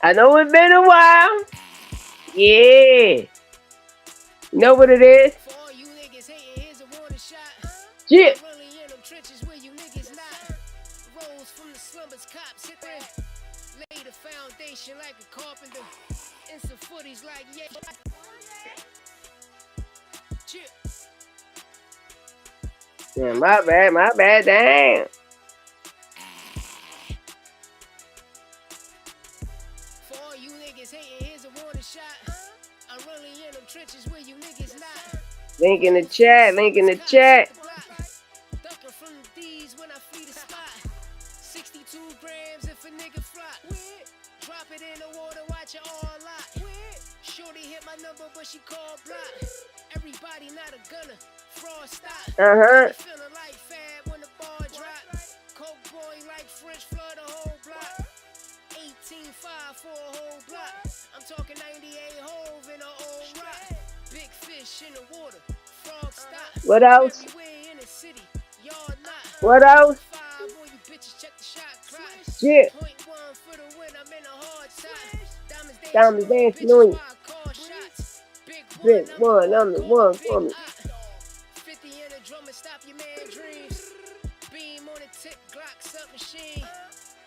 I know it's been a while. Yeah. You know what it is? For all you niggas hating, here's a warning shot. Shit. I'm really in them trenches where you niggas not. Rose from the slumbers, cops hit there. Lay the foundation like a carpenter. And some footies like yeah. Chip. Yeah, my bad, damn. For all you niggas hating, here's a warning shot. I'm really in them trenches where you niggas not. Link in the Rose from the chat, link in slumbers, the cops hit chat. the block. Ducking from the D's when I flee the spot. 62 grams if a nigga flop. Drop it in the water, watch it all lot. Shorty hit my number, but she called block. Everybody not a gunner, fraud stop. Uh-huh. Feeling like fab when the ball drop. Coke boy like French flood the whole block. 18.5 for a whole block. I'm talking 98 hove in a old rock. Big fish in the water, frog stop. What else? Everywhere in the city, y'all not. What else? 5 on you bitches, check the shot clock. Shit. Point 1 for the win, I'm in a hard time. Diamond Diamonds dancing dancing on on you, you. bitches, why I call shots. Big Big one, one, I'm I'm the the one, one big for me. pot. 50 in a drum and stop your man dreams. Beam on the tip, Glock submachine.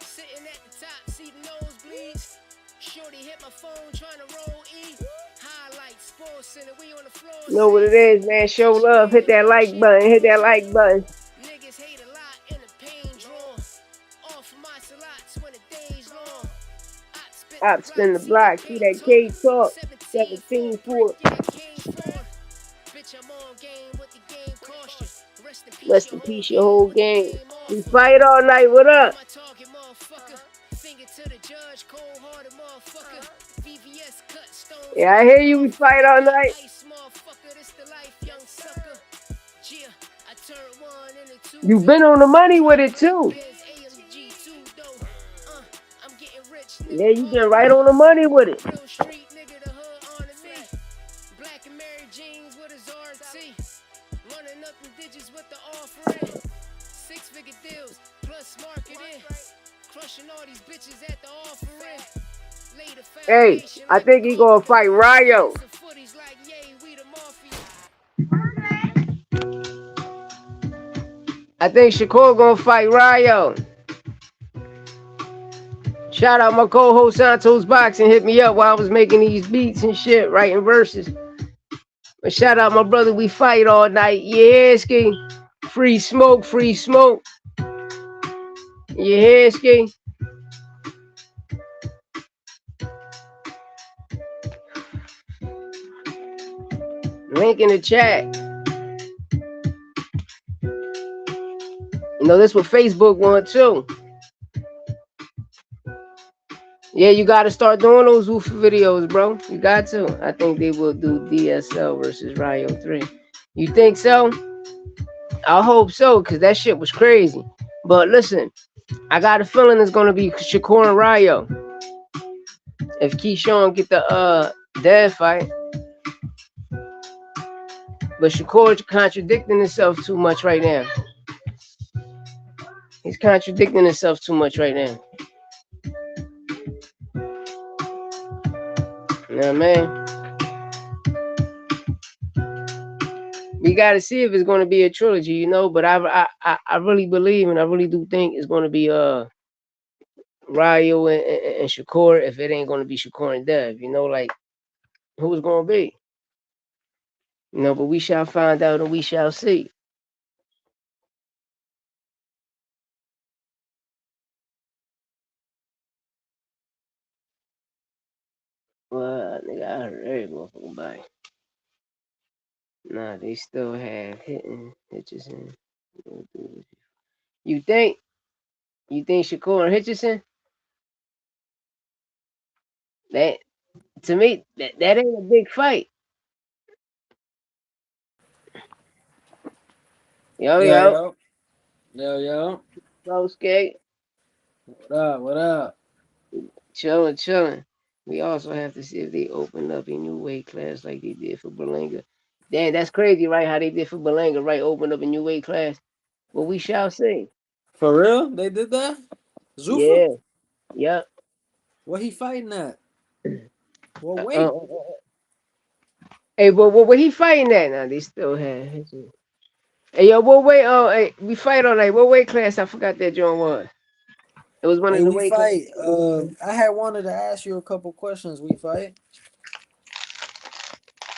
Sitting at the top, see the nosebleeds. Shorty hit my phone trying to roll E. Highlights, sports center, we on the floor. You know what it is, man. Show love. Hit that like button. Hit that like button. Niggas hate a lot in the pain drawn. Off my slots when the day's long. Op spin the block. See that K talk. 17 4. Bitch, I'm on game with the game caution. Rest Rest in in peace, peace, your your whole whole game with gang. the game We offer. fight all night. What You up? my target, motherfucker. Finger to the judge, cold-hearted motherfucker. VVS cut stone. Yeah, I hear you. We fight all night. Ice motherfucker, this the life, young sucker. Yeah, I turned 1 into 2. You been on the money with it too. AMG 2 though. I'm getting rich, Yeah, nigga. you been right on the money with it. Real street nigga, the hood on me. Black and Mary jeans with his RT. Running up the digits with the offering. 6-figure deals plus marketing. Crushing all these bitches at the offering. Lay the Hey, foundation I like a think he gonna fight carpenter. Ryo. Some footies like yay, we the mafia. I think Shakur gonna fight Ryo. Shout out my co-host Santos Boxing. Hit me up while I was making these beats and shit, writing verses. But shout out my brother. We fight all night. Yeah, ski. Free smoke, free smoke. Yeah, ski. Link in the chat. You know, this what Facebook want too. Yeah, you got to start doing those Zuffa videos, bro. You got to. I think they will do DSL versus Ryo 3. You think so? I hope so, because that shit was crazy. But listen, I got a feeling it's going to be Shakur and Ryo. If Keyshawn get the dead fight. But Shakur's contradicting himself too much right now. He's contradicting himself too much right now. You know what I mean? We got to see if it's going to be a trilogy, you know. But I really believe and I really do think it's going to be Ryo and Shakur. If it ain't going to be Shakur and Dev, you know, like who's going to be? You know, but we shall find out and we shall see. Well, nigga, I heard every motherfucking body. Nah, they still have Hitchison. You think? You think Shakur and Hitchison? That to me, that ain't a big fight. Yo, Yo, yo, yo, yo, yo. slow skate, What up? What up? chilling, chilling. We also have to see if they open up a new weight class like they did for Berlanga. Damn, that's crazy, right? How they did for Berlanga, right? Open up a new weight class. Well, we shall see. For real? They did that? Zuffa? Yeah, yep. What he fighting at? What Uh, weight? uh, uh, hey, but what he fighting at now? They still have. Hey, yo, what weight? Oh, hey, we fight on like what weight class? I forgot that John was. It was one Hey, of the we weight classes. fight. I had wanted to ask you a couple questions. We fight,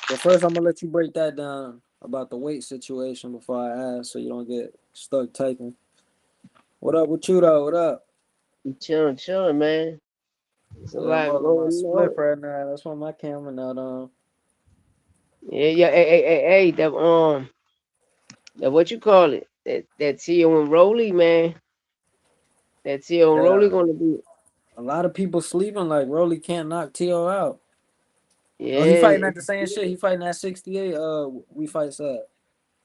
but first I'm gonna let you break that down about the weight situation before I ask, so you don't get stuck typing. What up with you though? What up? Chilling, chilling, man. There's a Yeah, I'm lot rolling my going spliff on. right now. That's why my camera not on. Yeah, yeah. Hey, that what you call it? That Tio and Rolly, man. That Tio and Rolly Yeah, gonna be. a lot of people sleeping like Rolly can't knock T.O. out. Oh, he fighting Yeah, at the same shit. He fighting at 68. We fight set.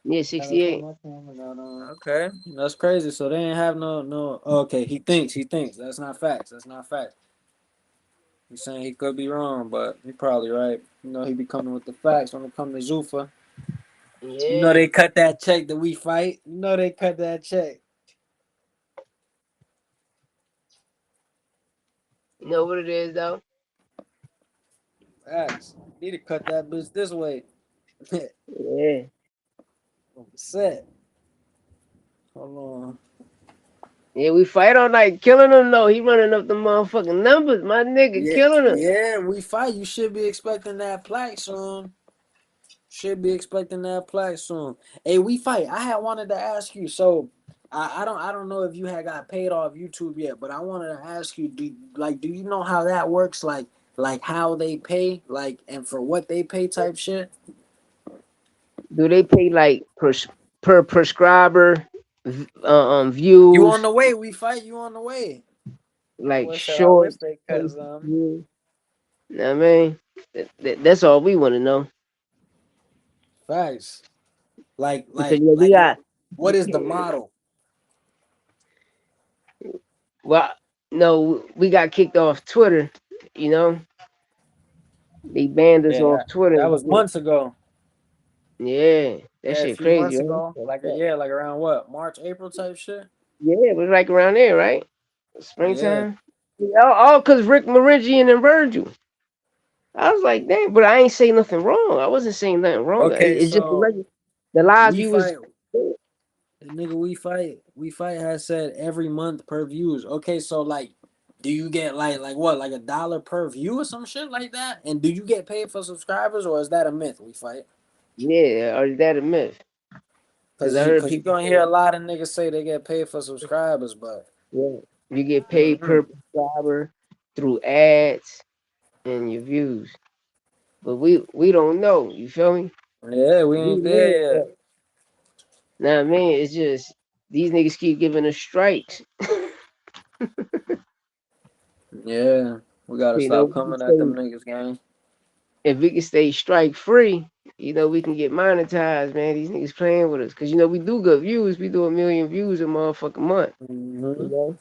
yeah, Yeah, that's why 68. my camera not on. Okay, that's crazy. So they ain't have no. Okay, he thinks. That's not facts. That's not facts. He's saying he could be wrong, but he probably right. You know, he be coming with the facts when it comes to Zuffa. You know Yeah, they cut that check that we fight. You know they cut that check. you know what it is though. Facts. Need to cut that bitch this way. Yeah, Set. Hold on. yeah. We fight all night, killing him though. He running up the motherfucking numbers, my nigga, Yeah, killing him. yeah, we fight. You should be expecting that plaque soon. Should be expecting that plaque soon. Hey, we fight. I had wanted to ask you. So, I don't know if you had got paid off YouTube yet, but I wanted to ask you. Do you know how that works? Like how they pay, like and for what they pay type shit. Do they pay like per prescriber You on views, the way? We fight. You on the way? I like wish I wish short they cut post some. views? Know what I mean, that's all we want to know Facts. Like because like you know we like got. what is the model? Well, no, we got kicked off Twitter. You know, they banned us Yeah, off Twitter that and was shit. months ago. Yeah, that Yeah, a shit few crazy, months right? ago. Like yeah, like around what? March, April type shit. Yeah, it was like around there, right? Yeah. Springtime. Yeah, all because Rick Meridian and Virgil. I was like, damn, but I ain't say nothing wrong. I wasn't saying nothing wrong. Okay, It's just so the lies we we was. fight. The nigga we fight has said every month per views. Okay, so like, do you get like what like $1 per view or some shit like that? And do you get paid for subscribers or is that a myth? We fight Yeah, or is that a myth? Because because I you heard because you people gonna hear say, a lot of niggas say they get paid for subscribers, but yeah, you get paid mm-mm. per subscriber through ads and your views. But we don't know. You feel me? Yeah, we We ain't know there yet. that. Nah, man, it's just these niggas keep giving us strikes. Yeah, we gotta You know, stop coming at them niggas, gang. if we can stay strike free, we can get monetized, man. These niggas playing with us. Cause we do good views. We do 1 million views a motherfucking month. You Mm-hmm.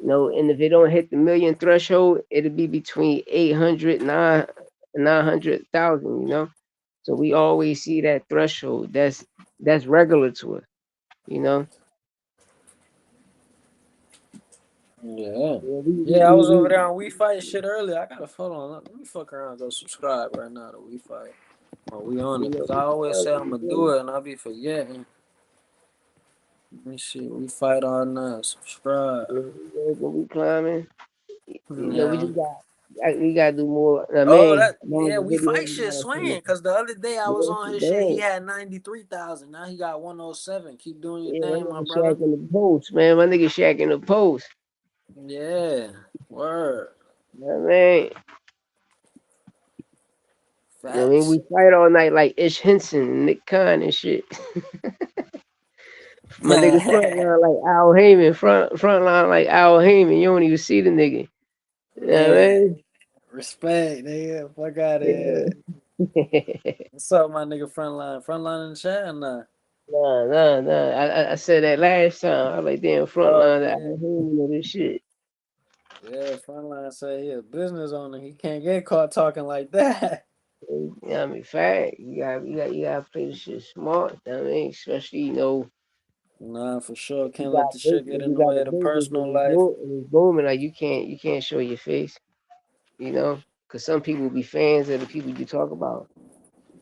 know? And if it don't hit the million threshold, it'll be between 800 900,000, So we always see that threshold. That's regular to us, you know. Yeah. Yeah, Yeah, I was over there on We Fight shit earlier. I gotta hold on. Let me fuck around and go subscribe right now to We Fight. Oh, we on it. Cause I always say I'm gonna do it and I be forgetting. Let me see. We Fight all night. Subscribe. when we climbing, we Yeah. just we gotta do more. I Oh, mean, that yeah. longer We videos. Fight We shit gotta swinging. finish. Cause the other day I was Yeah, on his shit. He damn. had 93,000. Now he got 107. Keep doing your Yeah, my thing, my nigga brother. Shaq in the post, man. My nigga Shaq in the post. Yeah. Word. You know what I mean? Facts. We fight all night like Ish Henson and Nick Khan and shit. My nigga front line like Al Heyman. Front line like Al Heyman. You don't even see the nigga. You know what I Yeah. mean? Respect, nigga. Fuck out of here. Yeah. What's up, my nigga? Frontline. Frontline in the chat or not? Nah, nah, nah. I said that last time. I was like, damn, front Oh line the yeah. Al Heyman of this shit. Yeah, Frontline say he a business owner. He can't get caught talking like that. You know what I mean? Fact. You gotta play this shit smart. You know what I mean? Especially, Nah, for sure. if Can't let the shit get you in the got way a of the business personal life. and it's booming, like you can't show your face. you know, because some people be fans of the people you talk about,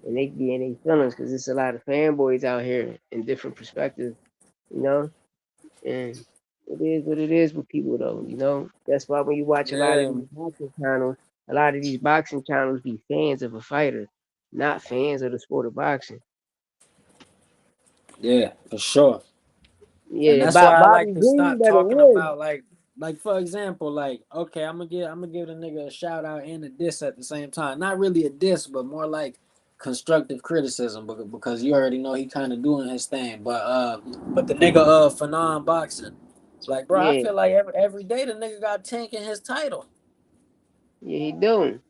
and they be in their feelings because there's a lot of fanboys out here in different perspectives, you know, and it is what it is with people though, you know. That's why when you watch a lot of Yeah, these boxing channels, a lot of these boxing channels be fans of a fighter, not fans of the sport of boxing. yeah, for sure. And Yeah, that's why I Bobby like to Green stop better talking win. about like for example, like okay, I'm gonna give the nigga a shout out and a diss at the same time. Not really a diss, but more like constructive criticism because you already know he kind of doing his thing. But the nigga for non boxing, like bro, I Yeah, feel like every day the nigga got Tank in his title yeah, he doing.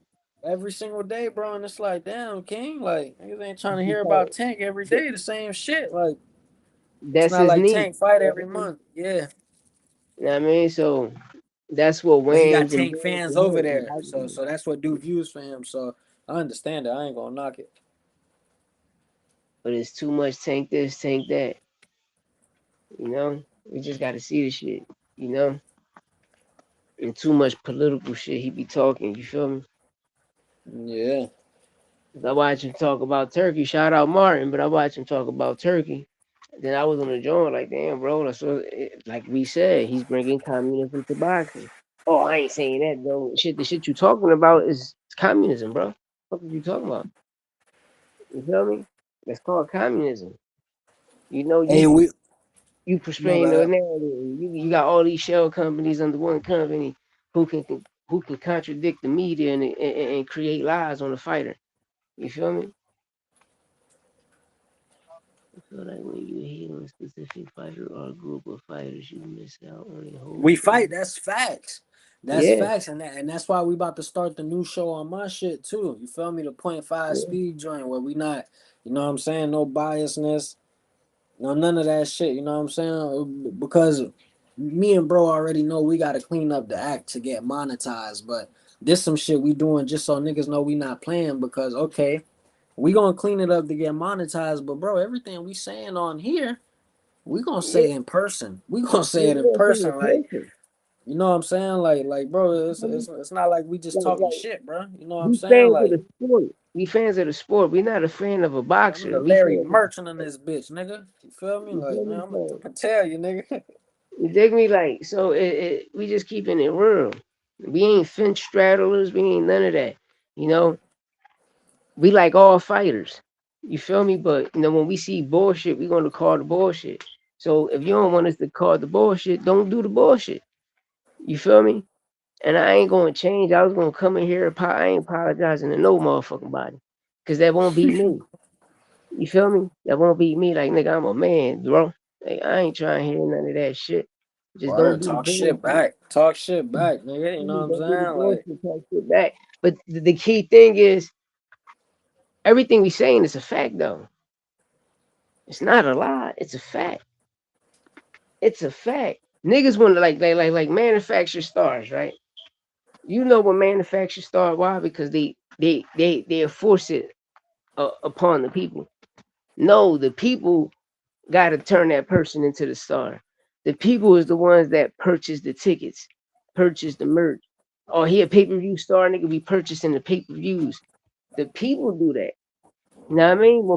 every single day, bro. And it's like damn King, like niggas ain't trying to hear Like, about Tank every day, the same shit. Like it's that's not his like niche. Tank fight You know every what I mean? month, yeah. You know what I mean? So that's what But he got wins and Tank bears fans and over hurt in there, so boxing. so that's what do views for him. So I understand it. I ain't gonna knock it. But it's too much tank this, tank that. You know, we just got to see the shit. You know, and too much political shit. He be talking. You feel me? Yeah, 'Cause I watch him talk about Turkey. Shout out Martin, but I watch him talk about Turkey. Then I was on the joint like, damn, bro. That's what, like we said, he's bringing communism to boxing. Oh, I ain't saying that though. Shit, the shit you talking about is communism, bro. What are you talking about? You feel me? That's called communism. You know, hey, we you my portraying the bad. narrative. You got all these shell companies under one company who can contradict the media and create lies on the fighter. You feel me? I feel like when you hate on a specific fighter or a group of fighters, you miss out on the whole We sport. fight. That's facts. That's Yeah, facts, and that's why we about to start the new show on my shit too. You feel me? The point five yeah, speed joint where we not, you know what I'm saying? No biasness, no none of that shit. You know what I'm saying? Because me and bro already know we got to clean up the act to get monetized, but this some shit we doing just so niggas know we not playing because okay. We gonna clean it up to get monetized, but bro, everything we saying on here, we gonna yeah. say in person. We gonna say Yeah, it in yeah, it's a person, like person. you know what I'm saying, bro, You it's feel me? it's, it's not like we just talking Like shit, bro. You know what I'm we saying, fans of like the sport. We fans of the sport. We not a fan of a I'm boxer. the We Larry fans of Merchant in this bitch, nigga. You feel me? you Like feel man, me? I'm So gonna tell you, nigga. you dig me? Like so, we just keeping it real. We ain't fence straddlers. We ain't none of that. You know, we like all fighters. You feel me? But you know, when we see bullshit, we gonna call the bullshit. So if you don't want us to call the bullshit, don't do the bullshit. You feel me? And I ain't gonna change. I was gonna come in here. I ain't apologizing to no motherfucking body, cause that won't be me. You feel me? That won't be me. Like nigga, I'm a man, bro. Like, I ain't trying to hear none of that shit. Just don't Word, do the talk shit bullshit. back, talk shit back, nigga. You know what I'm Don't do the saying, like bullshit. Talk shit back. But the key thing is everything we saying is a fact, though. It's not a lie. It's a fact. It's a fact. Niggas want to like manufacture stars, right? You know what manufacture star? Why? Because they force it upon the people. No, the people got to turn that person into the star. The people is the ones that purchase the tickets, purchase the merch. Oh, he a pay per view star, nigga. We purchasing the pay per views. The people do that. You know what I mean?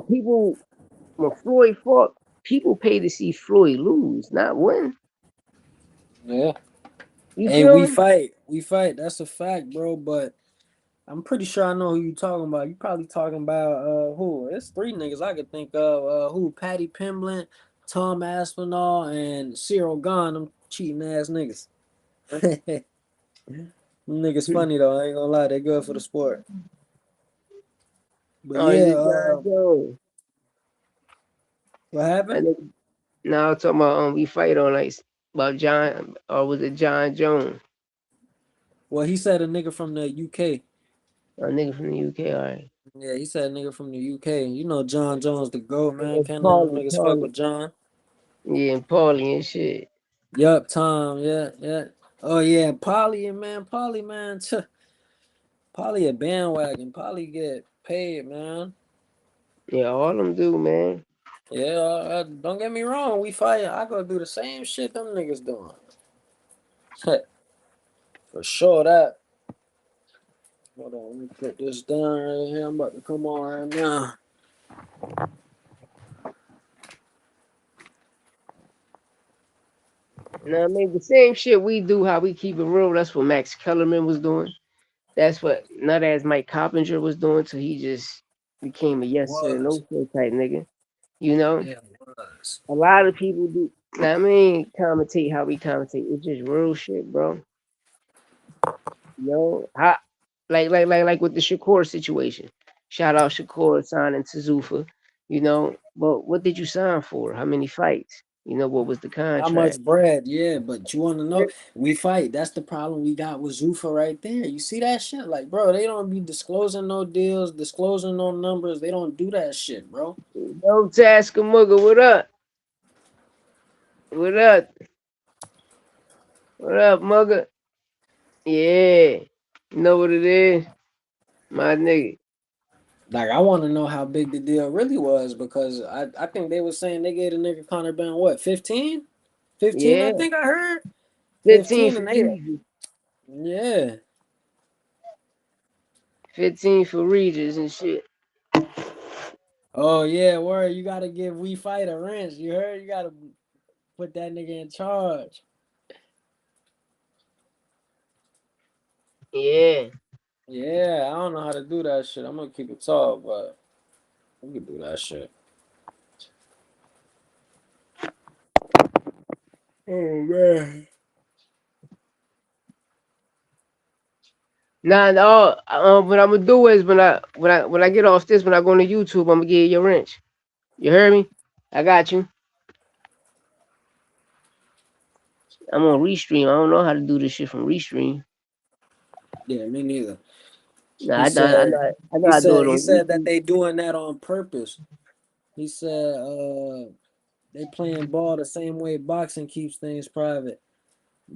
When Floyd fought, people pay to see Floyd lose, not win. yeah. You Hey, feel me? we fight. That's a fact, bro. But I'm pretty sure I know who you talking about. You probably talking about who? It's three niggas I could think of. Who? Patty Pimblett, Tom Aspinall, and Cyril Gahn. Them cheating ass niggas. Them niggas funny though. I ain't gonna lie. They good for the sport. But Oh, is yeah, it John Jones? what I happened? think now I'm talking about we fight on like about John or was it John Jones? Well, he said a nigga from the UK. A nigga from the UK, all right. Yeah, he said a nigga from the UK. You know John Jones the GOAT, man. And Can't none of them Paulie, niggas fuck Paulie, with John. yeah, and Paulie and shit. Yup, Tom. Yeah, yeah. Oh yeah, Polly, man. Polly a bandwagon. Polly get paid, man. Yeah, all them do, man. Yeah, don't get me wrong. We fight. I go do the same shit them niggas doing. For sure that. Hold on, let me put this down right here. I'm about to come on right now. Now, I mean, the same shit we do, how we keep it real. That's what Max Kellerman was doing. That's what nut ass Mike Coppinger was doing. So he just became a yes sir, no Was. sir type nigga. You know, Yeah, was. a lot of people do. Now, I mean, commentate how we commentate. It's just real shit, bro. You know, how like with the Shakur situation. Shout out Shakur signing to Zuffa. You know, but what did you sign for? How many fights? You know, what was the How much contract? bread? Yeah, but you want to know? We fight. That's the problem we got with Zuffa right there. You see that shit? Like, bro, they don't be disclosing no deals, disclosing no numbers. They don't do that shit, bro. No Tasker Mugger, what up? What up? What up, Mugger? Yeah. You know what it is? My nigga. Like, I want to know how big the deal really was because I think they were saying they gave the nigga Conor Ben what 15? 15, I Yeah. think I heard 15 15, for and they Regis. yeah. 15 for Regis and shit. Oh yeah, word. You gotta give We Fight a wrench. You heard? You gotta put that nigga in charge. Yeah. Yeah, I don't know how to do that shit. I'm gonna keep it tall, but we can do that shit. Oh man. Nah, no. What I'm gonna do is when I get off this, when I go on to YouTube, I'm gonna give you your wrench. You heard me? I got you. I'm on Restream. I don't know how to do this shit from Restream. Yeah, me neither. Nah, He I know, I said know, I know he how to do said it he on said that YouTube. they doing that on purpose. He said they playing ball the same way boxing keeps things private.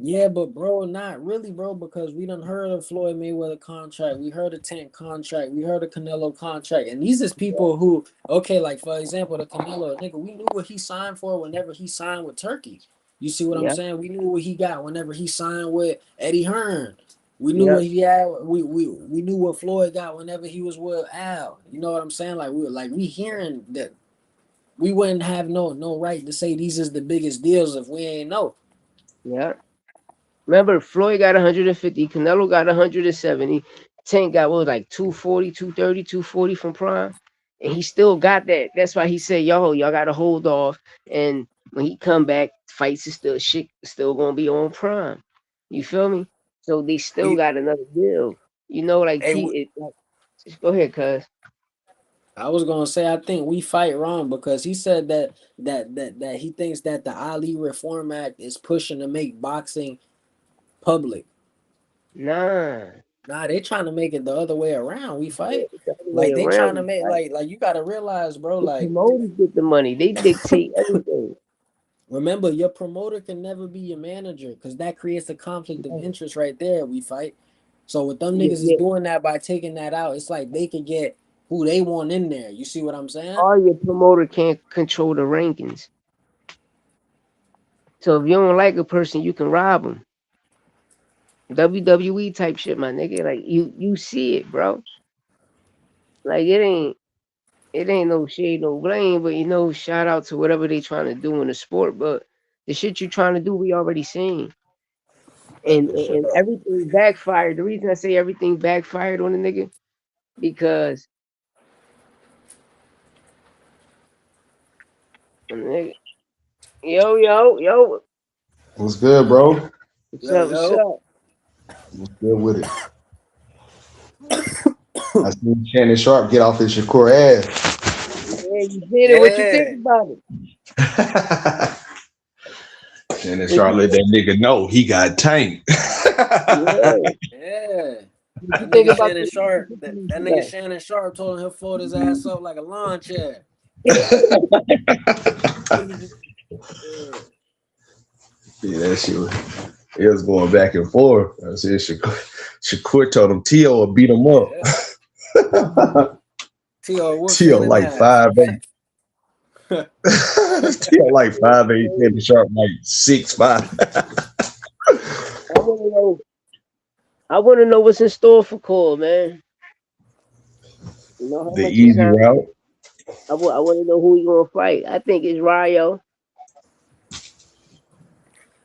Yeah, but bro, not really, bro, because we done heard of Floyd Mayweather contract, we heard of Tank contract, we heard of Canelo contract, and these is people who, okay, like for example, the Canelo nigga, we knew what he signed for whenever he signed with Turkey. You see what I'm Yep, saying? We knew what he got whenever he signed with Eddie Hearn. We knew what yep, he had. We knew what Floyd got whenever he was with Al. You know what I'm saying? Like we hearing that we wouldn't have no right to say these is the biggest deals if we ain't know. yep. Remember, Floyd got 150, Canelo got 170, Tank got what was like 240, 230, 240 from Prime, and he still got that. That's why he said, "Yo, y'all got to hold off." And when he come back, fights is still shit, still gonna be on Prime. You feel me? So they still We, got another deal. You know, like hey, go ahead, cuz. I was gonna say I think we fight wrong because he said that he thinks that the Ali Reform Act is pushing to make boxing public. Nah, Nah, they trying to make it the other way around. We yeah, fight. it's the other way Like they trying to around. make Right? like you gotta realize, bro, The like promoters get the money. They dictate everything. remember your promoter can never be your manager because that creates a conflict of interest right there. We fight. So what them Yeah, niggas is yeah. doing that by taking that out, it's like they can get who they want in there. You see what I'm saying? Or your promoter can't control the rankings. So if you don't like a person, you can rob them. WWE type shit, my nigga. Like you see it, bro. Like it ain't no shade, no blame, but shout out to whatever they trying to do in the sport. But the shit you trying to do, we already seen, Cut and this and, shit and up. everything backfired. The reason I say everything backfired on the nigga because nigga, yo, What's good, bro? what's Yo, up? What's yo. up? What's good with it? I seen Shannon Sharp get off his Shakur ass. Yeah, you did it. What you think Yeah. about it? Shannon What Sharp you let think? that nigga know he got tanked. Yeah. Yeah. What you That think nigga about Shannon the Sharp, that nigga today? Shannon Sharp told him he'll fold his ass up like a lawn chair. Yeah. Yeah, that shit it was going back and forth. I said Shakur told him Tio will beat him Yeah. up. T.O. whoop Tio Shannon like ass. 5'8". Tio like 5'8", Shannon Sharp like 6'5". I want to know. I want to know what's in store for Cole, man. You know how The much he easy signed for? route. I want to know who he gonna fight. I think it's Ryo.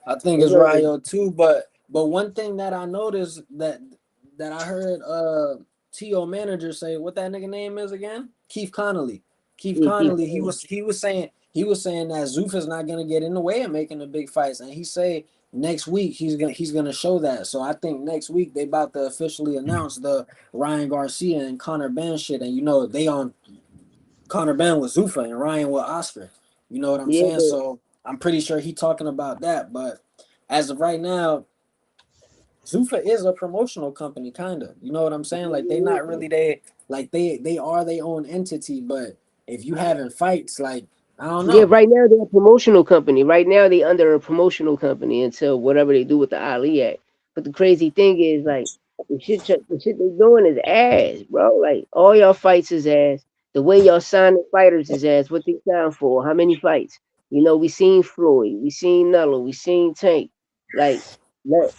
I think It's it's gonna Ryo too, but one thing that I noticed that I heard T.O. manager say, what that nigga name is again? Keith Connolly. Keith yeah, keep Connolly, going. he was saying that Zuffa's not gonna get in the way of making the big fights, and he say next week he's gonna show that. So I think next week they about to officially announce the Ryan Garcia and Conor Ben shit, and you know they on Conor Ben with Zuffa and Ryan with Oscar. You know what I'm Yeah, saying? but So I'm pretty sure he talking about that. But as of right now, Zuffa is a promotional company, kind of. You know what I'm saying? Like they not really they are their own entity. But if you having fights, like I don't yeah, know. right now they're a promotional company. Right now they under a promotional company until whatever they do with the Ali Act. But the crazy thing is, like, the shit they doing is ass, bro. Like, all y'all fights is ass. The way y'all signing fighters is ass. What they sign for? How many fights? You know, we seen Floyd, we seen Nello, we seen Tank. Like, let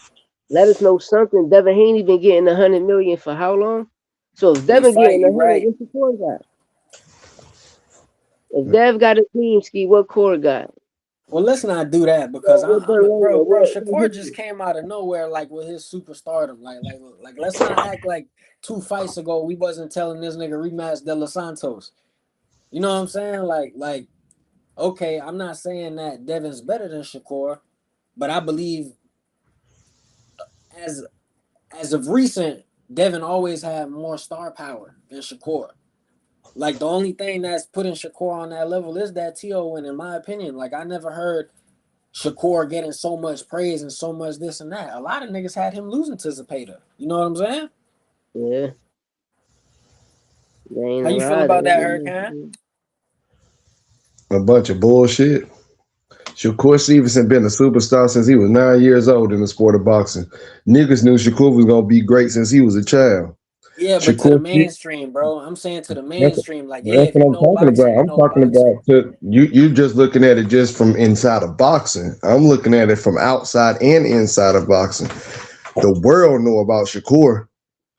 let us know something. Devin Haney been getting 100 million for how long? So if They Devin fight getting you 100, right. what's the core got? If Dev got a team ski, what core got? Well, let's not do that because What I'm Berlanga? bro. What Shakur just history? came out of nowhere like with his superstardom. Like. Let's not act like 2 fights ago we wasn't telling this nigga rematch De Los Santos. You know what I'm saying? Okay, I'm not saying that Devin's better than Shakur, but I believe as as of recent, Devin always had more star power than Shakur. Like the only thing that's putting Shakur on that level is that TO win, in my opinion. Like I never heard Shakur getting so much praise and so much this and that. A lot of niggas had him losing to Zapata. You know what I'm saying? Yeah, they ain't How a you feel lot. about that, Hurricane? A bunch of bullshit. Shakur Stevenson been a superstar since he was 9 years old in the sport of boxing. Niggas knew Shakur was gonna be great since he was a child. Yeah, but to the Shakur, mainstream, bro. I'm saying to the that's, mainstream. Like, yeah, that's if what you I'm know talking boxing, about. you I'm know talking boxing. about you just looking at it just from inside of boxing. I'm looking at it from outside and inside of boxing. The world know about Shakur.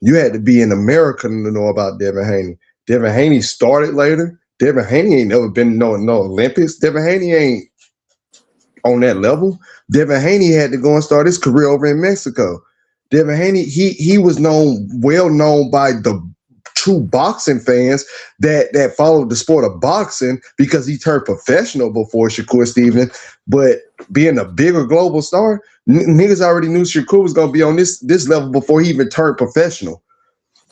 You had to be in America to know about Devin Haney. Devin Haney started later. Devin Haney ain't never been no Olympics. Devin Haney ain't on that level. Devin Haney had to go and start his career over in Mexico. Devin Haney, he was well known by the true boxing fans that followed the sport of boxing because he turned professional before Shakur Stevenson. But being a bigger global star, niggas already knew Shakur was gonna be on this level before he even turned professional.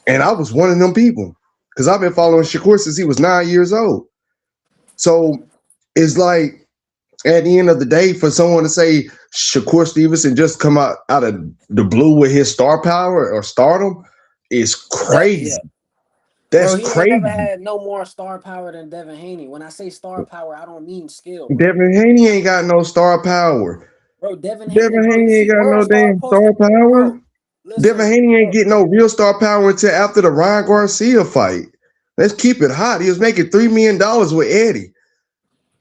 And I was one of them people because I've been following Shakur since he was 9 years old. So it's like at the end of the day, for someone to say Shakur Stevenson just come out of the blue with his star power or stardom is Yeah, crazy. That's bro. He ain't never crazy. had no more star power than Devin Haney. When I say star power, I don't mean skill, bro. Devin Haney ain't got no star power. Bro, Devin Haney, Devin bro. You Haney ain't see got World no Star damn star posted, power. bro. Devin Listen, Haney ain't bro. getting no real star power until after the Ryan Garcia fight. Let's keep it hot. He was making $3 million with Eddie.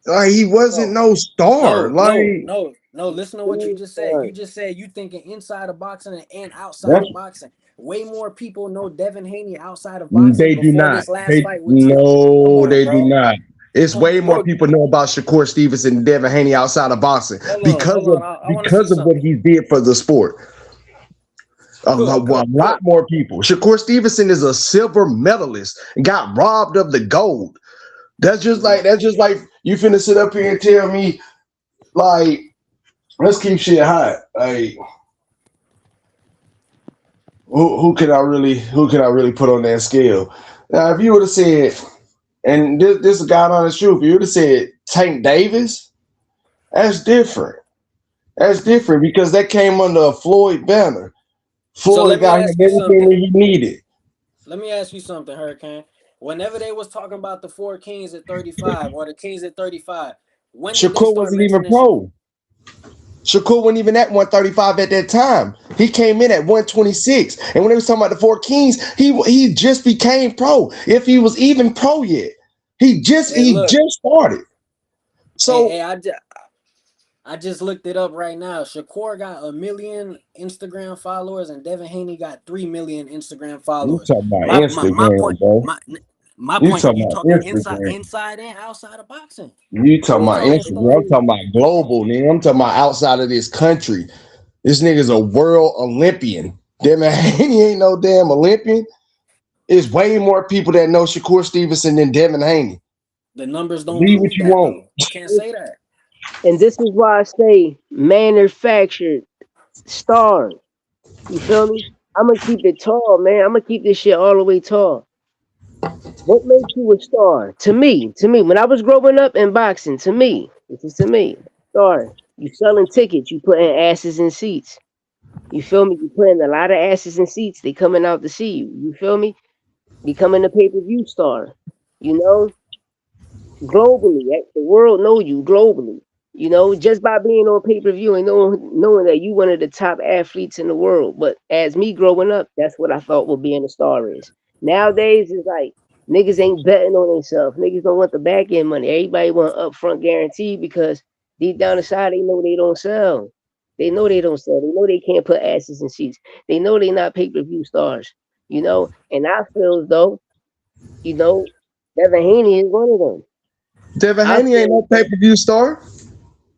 Like he wasn't Bro, no star. no. Listen to what you just said. You just said you thinking inside of boxing and outside That's of boxing. Way more people know Devin Haney outside of boxing they do before not. this last They fight with T.O. Come no, on, they do bro. not. It's way more Bro, people know about Shakur Stevenson and Devin Haney outside of boxing hold on. I want to see because of what something. he did for the sport. A Good, lot good. more people. Shakur Stevenson is a silver medalist and got robbed of the gold. That's just like you finna sit up here and tell me like let's keep shit hot. Like who can I really put on that scale? Now if you would have said, and this is God honest truth, if you would have said Tank Davis, that's different. That's different because that came under a Floyd banner. So Floyd let me got him ask you everything something. that he needed. Let me ask you something, Hurricane. Whenever they was talking about the four kings at 35 or the kings at 35, when did they Shakur start wasn't even mentioning Shakur? pro. Shakur wasn't even at 135 at that time. He came in at 126. And when they was talking about the four kings, he just became pro. If he was even pro yet. He just Hey, he look. just started. Hey, So hey, I just looked it up right now. Shakur got 1 million Instagram followers, and Devin Haney got 3 million Instagram You followers. talking about My point Instagram, bro? my You point. talking You about talking Instagram? inside and outside of boxing? You talking We about talking Instagram? I'm stories. talking about global, nigga. I'm talking about outside of this country. This nigga's a world Olympian. Damn it, he ain't no damn Olympian. There's way more people that know Shakur Stevenson than Devin Haney. The numbers don't Believe what prove you that want. though. You can't say that. And this is why I say manufactured stars. You feel me? I'm gonna keep it tall, man. I'm gonna keep this shit all the way tall. What makes you a star? To me, when I was growing up in boxing, to me, this is to me, star. You selling tickets, you putting asses in seats. You feel me? You putting a lot of asses in seats. They coming out to see you. You feel me? Becoming a pay per view star. You know, globally, the world know you globally. You know, just by being on pay per view and knowing that you one of the top athletes in the world. But as me growing up, that's what I thought what being a star is. Nowadays, it's like niggas ain't betting on themselves. Niggas don't want the back end money. Everybody want upfront guarantee because deep down inside they know they don't sell. They know they don't sell. They know they can't put asses in seats. They know they not pay per view stars. You know, and I feel as though you know Devin Haney is one of them. Devin I Haney ain't feel no pay per view star.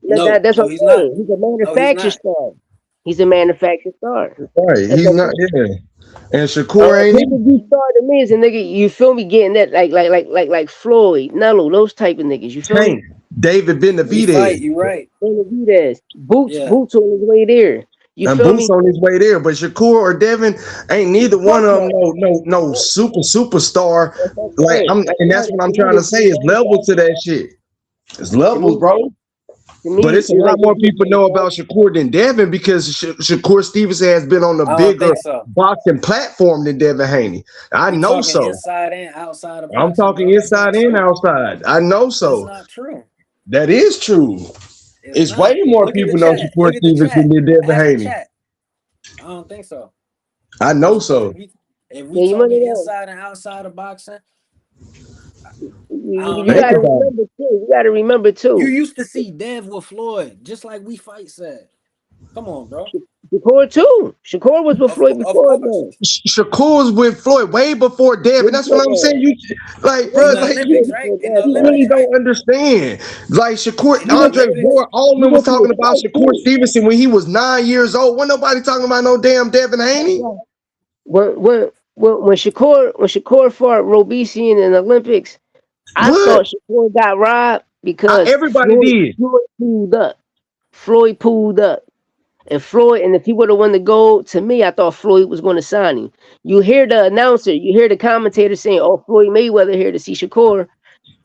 No, that's what no, I'm he's not. saying. He's a No, he's manufactured not. star. He's a manufactured star. Right, That's he's what I'm not. saying. Yeah, and Shakur ain't Pay per either. view star to me is a nigga. You feel me? Getting that like Floyd, Nello, those type of niggas. You feel me? Tank, David We fight. Benavidez, You right. Benavidez, Boots, Yeah. Boots on his way there. You and feel Boots me? on his way there. But Shakur or Devin ain't neither one Fuck of them. no. No superstar. That's what I'm Like saying. I'm, That's and not that's it. what I'm To me, trying to this say is is levels to that shit. It's to levels, me, bro. to But me, it's a it's lot like more people know about Shakur than Devin because Shakur Stevenson has been on a I don't bigger think so. boxing platform than Devin Haney. I We know talking so. inside and outside of I'm boxing, talking bro. That's not inside and true. outside. I know That's so. not true. That is true. It's It's way not. more Look at the people know chat. Shakur Look at the Stevenson chat. than Devin Ask the Haney. chat. I don't think so. I know so. If we yeah, you money talking though. inside and outside of boxing, I You, don't you know, Think gotta bro. about it. remember too. You gotta remember You too. used to see Dev with Floyd, just like We Fight said. Come on, bro. Shakur too. Shakur was with Floyd Of before course. then. Shakur's with Floyd way before Devin. Way That's what before I'm saying. that. You like, Way In bro, the like way Olympics, right? before In the that, you bro. really Olympics, right? don't understand. Like Shakur, In the You Andre Olympics. Ward, all of them you was went through talking a about fight Shakur too. Stevenson when he was 9 years old. Wasn't nobody talking about no damn Devin That's Haney. why when Shakur fought Robesi in the Olympics, I What? thought Shakur got robbed because Everybody did. Floyd pulled up. Floyd pulled up. And if he would have won the gold, to me, I thought Floyd was going to sign him. You hear the announcer, you hear the commentator saying, "Oh, Floyd Mayweather here to see Shakur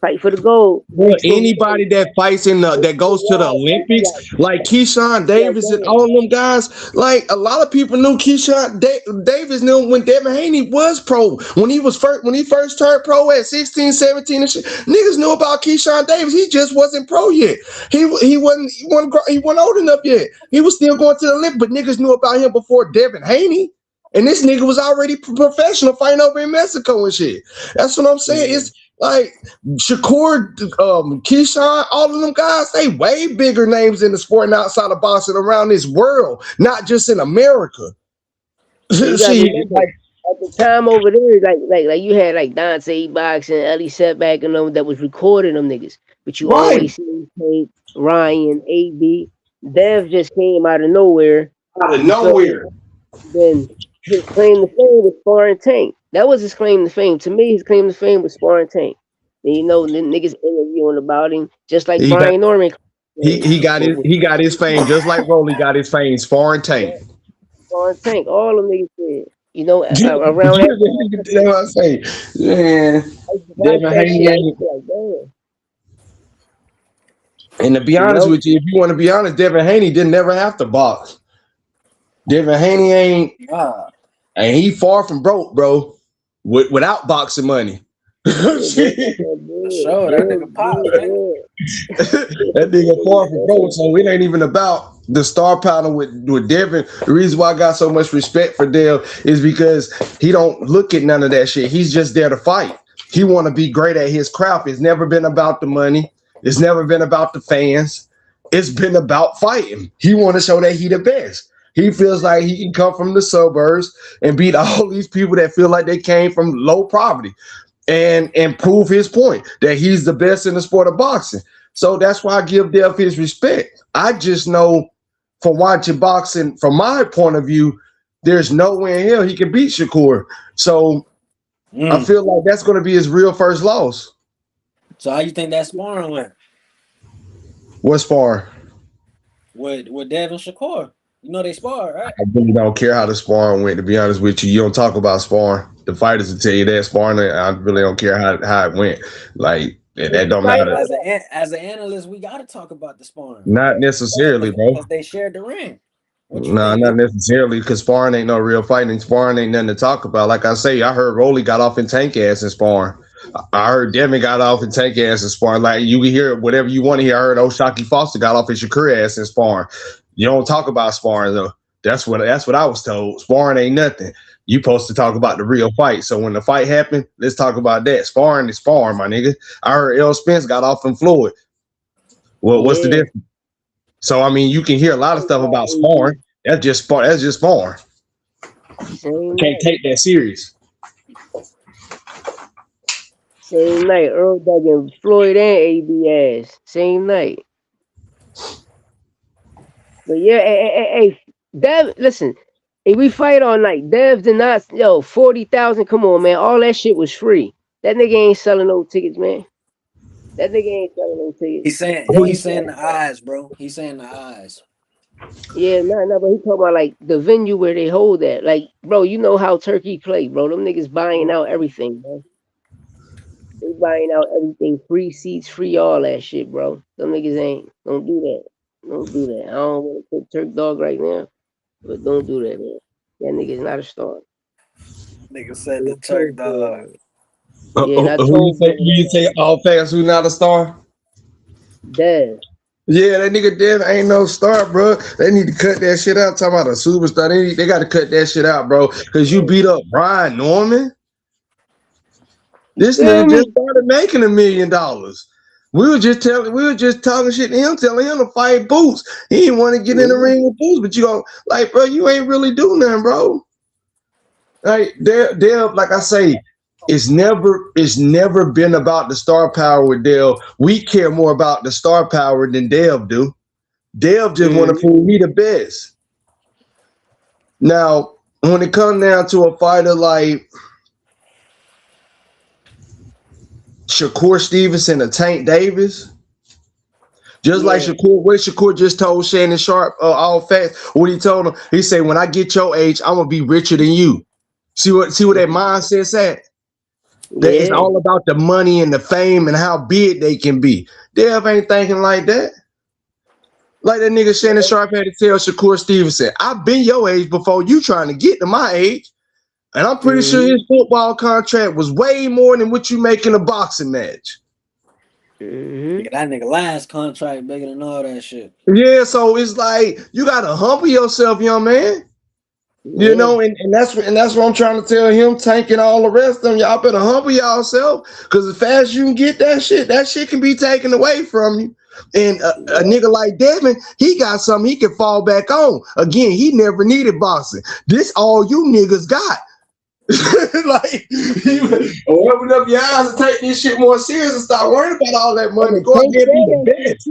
fight for the gold." Well, Next thing you know, anybody that fights in the that they goes to the robbed. They Olympics, like Keyshawn like, Davis and damn. all of them guys, like a lot of people knew Davis knew when Devin Haney was pro. When he first turned pro at 16, 17 and shit, niggas knew about Keyshawn Davis. He just wasn't pro yet. He wasn't old enough yet. He was still going to the Olympics, but niggas knew about him before Devin Haney. And this nigga was already professional fighting over in Mexico and shit. That's what I'm saying. Mhm. It's like Shakur, Keyshawn, all of them guys, they way bigger names in the sport and outside of boxing around this world, not just in America. And you got to See, remember, like, at the time over there, like you had like Dante boxing, Ellie Setback, and them that was recording them niggas. But you right always see Tank, Ryan, AB. Dev just came out of nowhere. out of You feel me? nowhere. Then his claim to fame was sparring Tank. That was his claim to fame. To me, his claim to fame was sparring Tank. And the niggas interviewing about him, just like He got Brian Norman. he got his fame just like Rolly got his fame. Foreign tank. Sparring Tank, all them niggas said. That's Around that time, what I say. Man, I used to watch Devin that Haney shit. I used ain't. to be like, damn, And to be you honest know. with you, if you want to be honest, Devin Haney didn't never have to box. Devin Haney ain't. Ah, And he far from broke, bro. Without boxing money. Yeah, that Shit. nigga for good, sure. That good, nigga pops, good, man. good. That nigga far from broke, so it ain't even about the star power with Devin. The reason why I got so much respect for Dale is because he don't look at none of that shit. He's just there to fight. He want to be great at his craft. It's never been about the money. It's never been about the fans. It's been about fighting. He want to show that he the best. He feels like he can come from the suburbs and beat all these people that feel like they came from low poverty and prove his point that he's the best in the sport of boxing. So that's why I give Dev his respect. I just know from watching boxing, from my point of view, there's no way in hell he can beat Shakur. So I feel like that's going to be his real first loss. So how you think that sparring went What's far? with Dev and Shakur? You know they spar, right? I really don't care how the sparring went, to be honest with you. You don't talk about sparring. The fighters will tell you that sparring, I really don't care how it went. Like, that don't matter. As an analyst, we got to talk about the sparring. Not necessarily, bro. Because they shared the ring. No, not necessarily, because sparring ain't no real fighting. Sparring ain't nothing to talk about. Like I say, I heard Rolly got off in tank ass in sparring. I heard Devin got off in tank ass in sparring. Like, you can hear whatever you want to hear. I heard Oshaki Foster got off in Shakur ass in sparring. You don't talk about sparring though. That's what I was told. Sparring ain't nothing. You supposed to talk about the real fight. So when the fight happened, let's talk about that. Sparring is sparring, my nigga. I heard L. Spence got off in Floyd. Well, what's the difference? So I mean, you can hear a lot of stuff about sparring. That's just sparring. You can't take that serious. Same night, Earl Duggan, Floyd, and AB ass. Same night. But yeah, hey, Dev, listen, if we fight all night, Dev did not, 40,000, come on, man. All that shit was free. That nigga ain't selling no tickets, man. That nigga ain't selling no tickets. He's saying the eyes, bro. He's saying the eyes. Yeah, no, but he talking about like the venue where they hold that. Like, bro, you know how Turkey play, bro. Them niggas buying out everything, bro. They buying out everything, free seats, free all that shit, bro. Them niggas ain't. Don't do that. Don't do that. I don't want to cook Turk Dog right now, but don't do that, man. That nigga's not a star. Nigga said the Turk Dog. Yeah, who you say all facts who not a star? Dev. Yeah, that nigga Dev ain't no star, bro. They need to cut that shit out. Talking about a superstar. They got to cut that shit out, bro. Because you beat up Brian Norman. This nigga just started making $1 million. We were just talking shit to him, telling him to fight Boots. He didn't want to get in the ring with Boots, but you go, like, bro, you ain't really doing nothing, bro. Like, Dev, like I say, it's never been about the star power with Dev. We care more about the star power than Dev do. Dev just want to prove he the best. Now, when it comes down to a fighter like Shakur Stevenson or Tank Davis, just like Shakur just told Shannon Sharp all facts. What he told him, he said, "When I get your age, I'm gonna be richer than you." See what that mindset's at? That it's all about the money and the fame and how big they can be. Dev ain't thinking like that. Like that nigga Shannon Sharp had to tell Shakur Stevenson, "I've been your age before you trying to get to my age." And I'm pretty sure his football contract was way more than what you make in a boxing match. That nigga last contract bigger than all that shit. Yeah, so it's like you gotta humble yourself, young man. You know, and that's what I'm trying to tell him, Tank and all the rest of them. Y'all better humble yourself, because as fast as you can get that shit can be taken away from you. And a nigga like Devin, he got something he can fall back on. Again, he never needed boxing. This all you niggas got. Like, open up your eyes and take this shit more serious and stop worrying about all that money. Go ahead and be the best.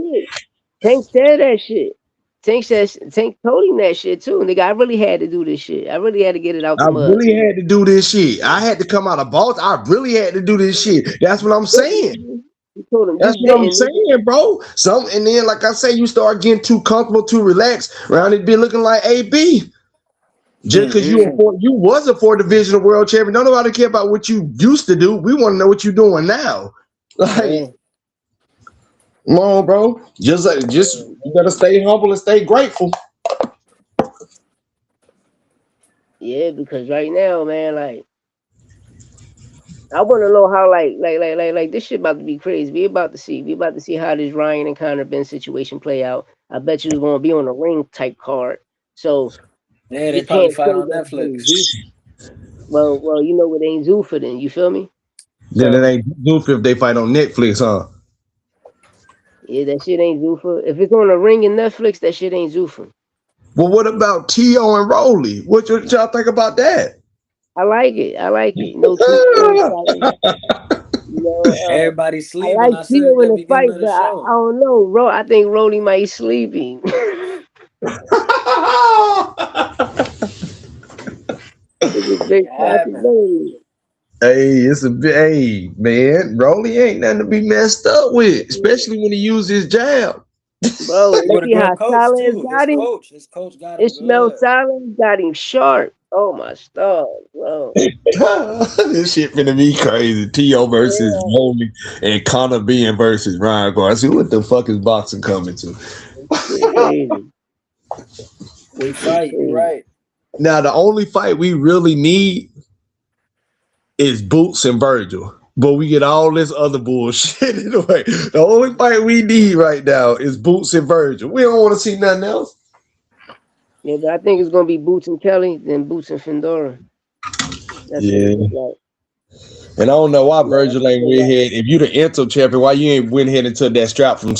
Tank said that shit. Tank told him that shit too. Nigga, I really had to do this shit. I really had to get it out the mud. I really had to do this shit. I had to come out of Baltimore. I really had to do this shit. That's what I'm saying. That's what I'm saying, bro. And then, like I say, you start getting too comfortable, too relaxed around it, be looking like AB. Just because you was a 4th divisional world champion, don't nobody care about what you used to do. We want to know what you're doing now. Like, come on, bro. Just you gotta stay humble and stay grateful. Yeah, because right now, man, like, I want to know how, like this shit about to be crazy. We about to see how this Ryan and Conor Ben situation play out. I bet you it's gonna be on a ring type card. So yeah, they probably fight on Netflix. Well, you know it ain't Zuffa then. You feel me? Then it ain't Zuffa if they fight on Netflix, huh? Yeah, that shit ain't Zuffa. If it's on a ring in Netflix, that shit ain't Zuffa. Well, what about T.O. and Rolly? What y'all think about that? I like it. I like it. No two story fighting. You know, Everybody I sleep when like I said Tio at in the the beginning fight, of but the I show. don't know, bro. I think Rolly might be sleeping. It's a big It happened. possibility. Hey, it's a bit. Hey, man, Rolly ain't nothing to be messed up with, especially when he uses his jab. Bro, He and with a see how good coach Silence too. got him? His coach got him Ishmael good. Silence got him sharp. Oh my stars, bro. This shit finna be crazy. T.O. versus Yeah, Rolly and Conor being versus Ryan Garcia. What the fuck is boxing coming to? shit crazy. We Shit fight. You crazy. right. Now, the only fight we really need is Boots and Virgil. But we get all this other bullshit in the way. The only fight we need right now is Boots and Virgil. We don't want to see nothing else. Yeah, but I think it's gonna be Boots and Kelly, then Boots and Fedora. That's what it Yeah. look like. And I don't know why Yeah, I Virgil think ain't they went got. ahead. If you the interim champion, why you ain't went ahead and took that strap from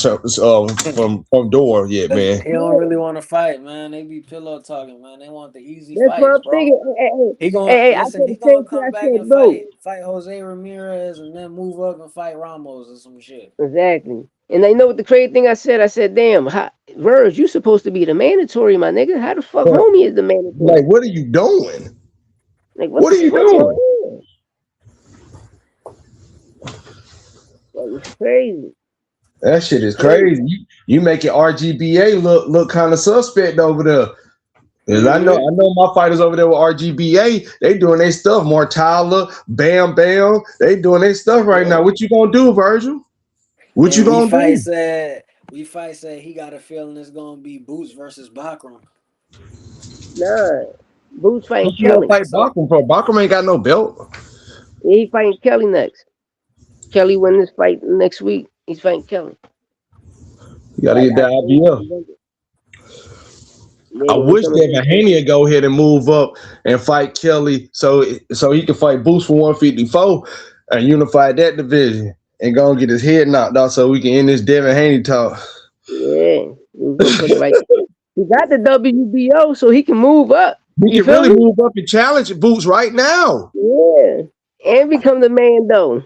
Door yet, man? He don't Yeah, really want to fight, man. They be pillow talking, man. They want the easy that's what fights, I'm bro. thinking. Hey, hey, He hey, gonna hey, I listen. said He the gonna same thing. come I back said, and bro. fight Jose Ramirez, and then move up and fight Ramos or some shit. Exactly. And I know what the crazy thing I said. I said, damn, Verge, you supposed to be the mandatory, my nigga. How the fuck But, homie is the mandatory? like, what are you doing? Like, what What the are you fuck going doing? on? Like, it's crazy. That shit is Crazy. crazy. You making RGBA look kind of suspect over there. Cause Mm-hmm. I know my fighters over there with RGBA, they doing their stuff. More Tyler, Bam Bam, they doing their stuff right Yeah. now. What you gonna do, Virgil? What you And gonna do? we fight said he got a feeling it's gonna be Boots versus Bakram. Nah. Boots fighting What you gonna Kelly. fight So Bachman for? Bachman ain't got no belt. Yeah, he fighting Kelly next. Kelly win this fight next week. He's fighting Kelly. You gotta Like get that October. IBF. November. Yeah, I when he wish coming to the Devin fight. Haney would go ahead and move up and fight Kelly so he can fight Boost for 154 and unify that division and go and get his head knocked off so we can end this Devin Haney talk. Yeah. We're gonna put it right there. He got the WBO, so he can move up. We You can feel really me? move up and challenge Boots right now. Yeah. And become the man though.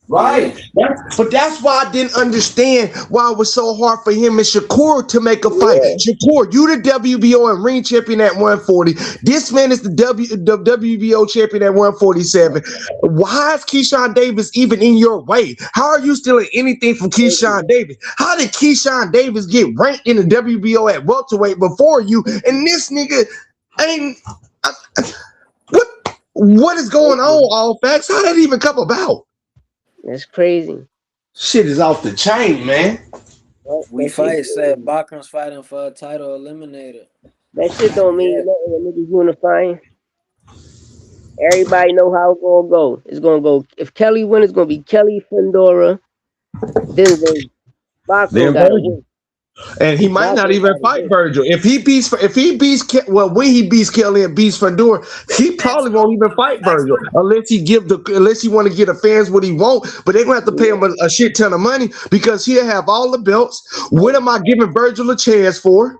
Right. That's why I didn't understand why it was so hard for him and Shakur to make a fight. Yeah. Shakur, you the WBO and ring champion at 140. This man is the WBO champion at 147. Why is Keyshawn Davis even in your way? How are you stealing anything from Keyshawn Davis? How did Keyshawn Davis get ranked in the WBO at welterweight before you? And this nigga ain't. What? What is going on, all facts? How did it even come about? That's crazy. Shit is off the chain, man. we That shit fight said crazy. Bakram's fighting for a title eliminator. That shit Not don't mean yet. nothing when niggas unifying. Everybody know how it's gonna go. It's gonna go. If Kelly win, it's gonna be Kelly Fedora. Then Bachman Then gotta Virgil, win. and he might not Bachman even gotta fight win. Virgil. When he beats Kelly and beats Fedor, he probably won't even fight Virgil unless he want to get the fans what he want. But they're gonna have to pay him Yeah. a shit ton of money because he'll have all the belts. What am I giving Virgil a chance for?